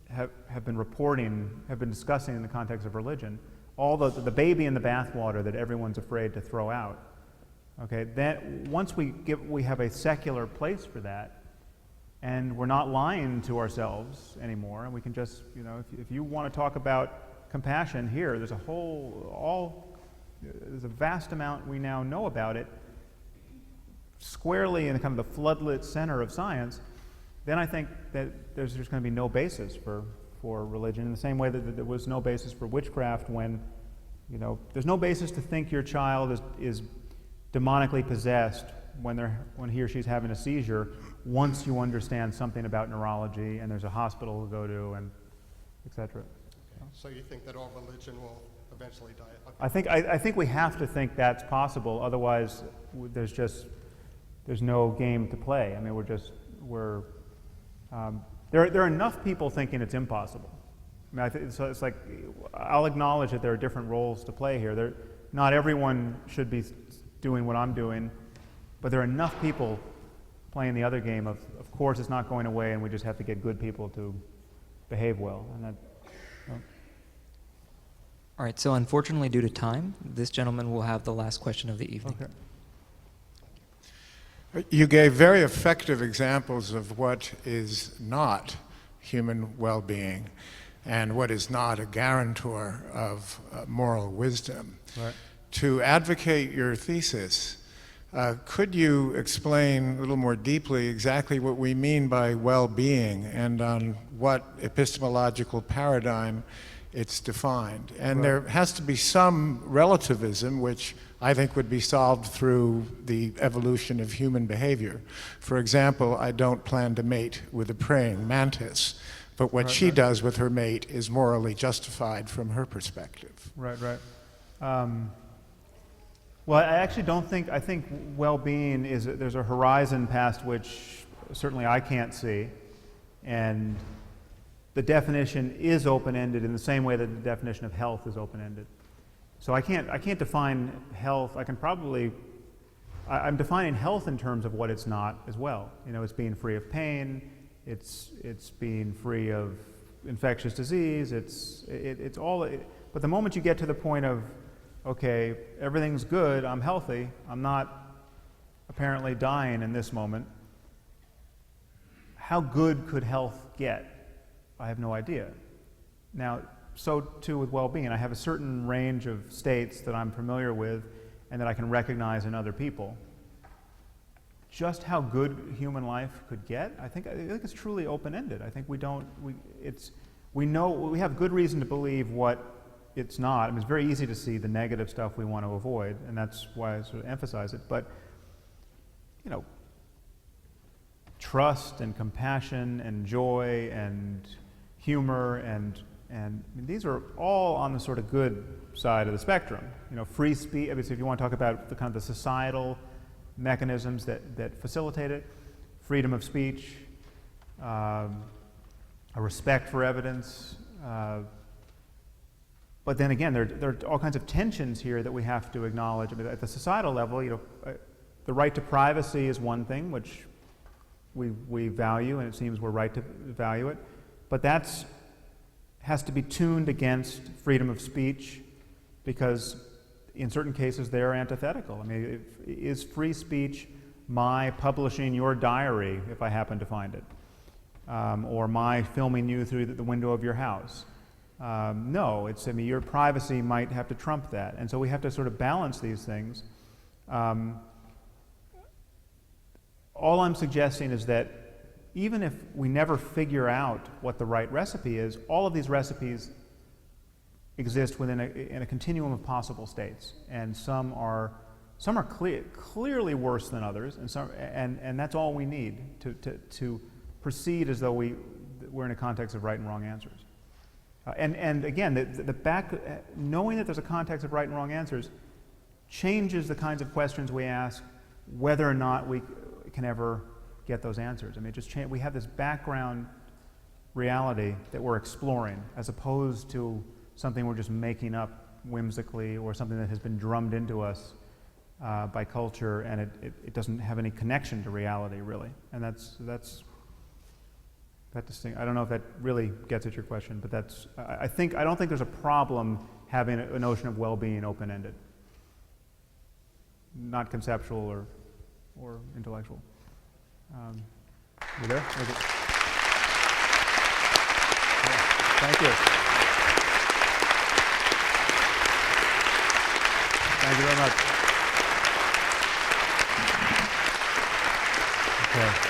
have been reporting, have been discussing in the context of religion, all the baby in the bathwater that everyone's afraid to throw out. Okay, then once we have a secular place for that, and we're not lying to ourselves anymore, and we can just, you know, if you want to talk about compassion here, there's a vast amount we now know about it, squarely in kind of the floodlit center of science, then I think that there's going to be no basis for religion, in the same way that there was no basis for witchcraft when, you know, there's no basis to think your child is demonically possessed when he or she's having a seizure once you understand something about neurology and there's a hospital to go to and et cetera. So you think that all religion will eventually die? I Okay. think we have to think that's possible, otherwise there's no game to play. I mean, there are enough people thinking it's impossible. I mean, so it's like, I'll acknowledge that there are different roles to play here. Not everyone should be doing what I'm doing, but there are enough people playing the other game of course it's not going away and we just have to get good people to behave well. And All right, so unfortunately due to time, this gentleman will have the last question of the evening. Okay. You gave very effective examples of what is not human well-being and what is not a guarantor of moral wisdom. Right. To advocate your thesis, could you explain a little more deeply exactly what we mean by well-being and on what epistemological paradigm it's defined? And Right. there has to be some relativism, which I think would be solved through the evolution of human behavior. For example, I don't plan to mate with a praying mantis, but what she does with her mate is morally justified from her perspective. Right. Well, I actually don't think, I think well-being is, there's a horizon past which certainly I can't see, and the definition is open-ended in the same way that the definition of health is open-ended. So I can't define health. I'm defining health in terms of what it's not as well. You know, it's being free of pain, it's being free of infectious disease, it's all, but the moment you get to the point of, okay, everything's good, I'm healthy, I'm not apparently dying in this moment, how good could health get? I have no idea. Now, so too with well-being. I have a certain range of states that I'm familiar with and that I can recognize in other people. Just how good human life could get, I think it's truly open-ended. I think we have good reason to believe what it's not. I mean, it's very easy to see the negative stuff we want to avoid, and that's why I sort of emphasize it. But, you know, trust and compassion and joy and humor and I mean, these are all on the sort of good side of the spectrum. You know, free speech. I mean, so if you want to talk about the kind of the societal mechanisms that facilitate it, freedom of speech, a respect for evidence. But then again, there are all kinds of tensions here that we have to acknowledge. I mean, at the societal level, you know, the right to privacy is one thing which we value, and it seems we're right to value it. But that's has to be tuned against freedom of speech, because in certain cases they're antithetical. I mean, is free speech my publishing your diary if I happen to find it, or my filming you through the window of your house? No, I mean, your privacy might have to trump that, and so we have to sort of balance these things. All I'm suggesting is that even if we never figure out what the right recipe is, all of these recipes exist within in a continuum of possible states, and some are clearly worse than others, and that's all we need to proceed as though we're in a context of right and wrong answers. And again, knowing that there's a context of right and wrong answers changes the kinds of questions we ask, whether or not we can ever get those answers. I mean, we have this background reality that we're exploring, as opposed to something we're just making up whimsically, or something that has been drummed into us by culture, and it doesn't have any connection to reality, really. And that's that distinct. I don't know if that really gets at your question, but I don't think there's a problem having a notion of well-being open-ended, not conceptual or intellectual. You there? Okay. Thank you. Thank you very much. Okay.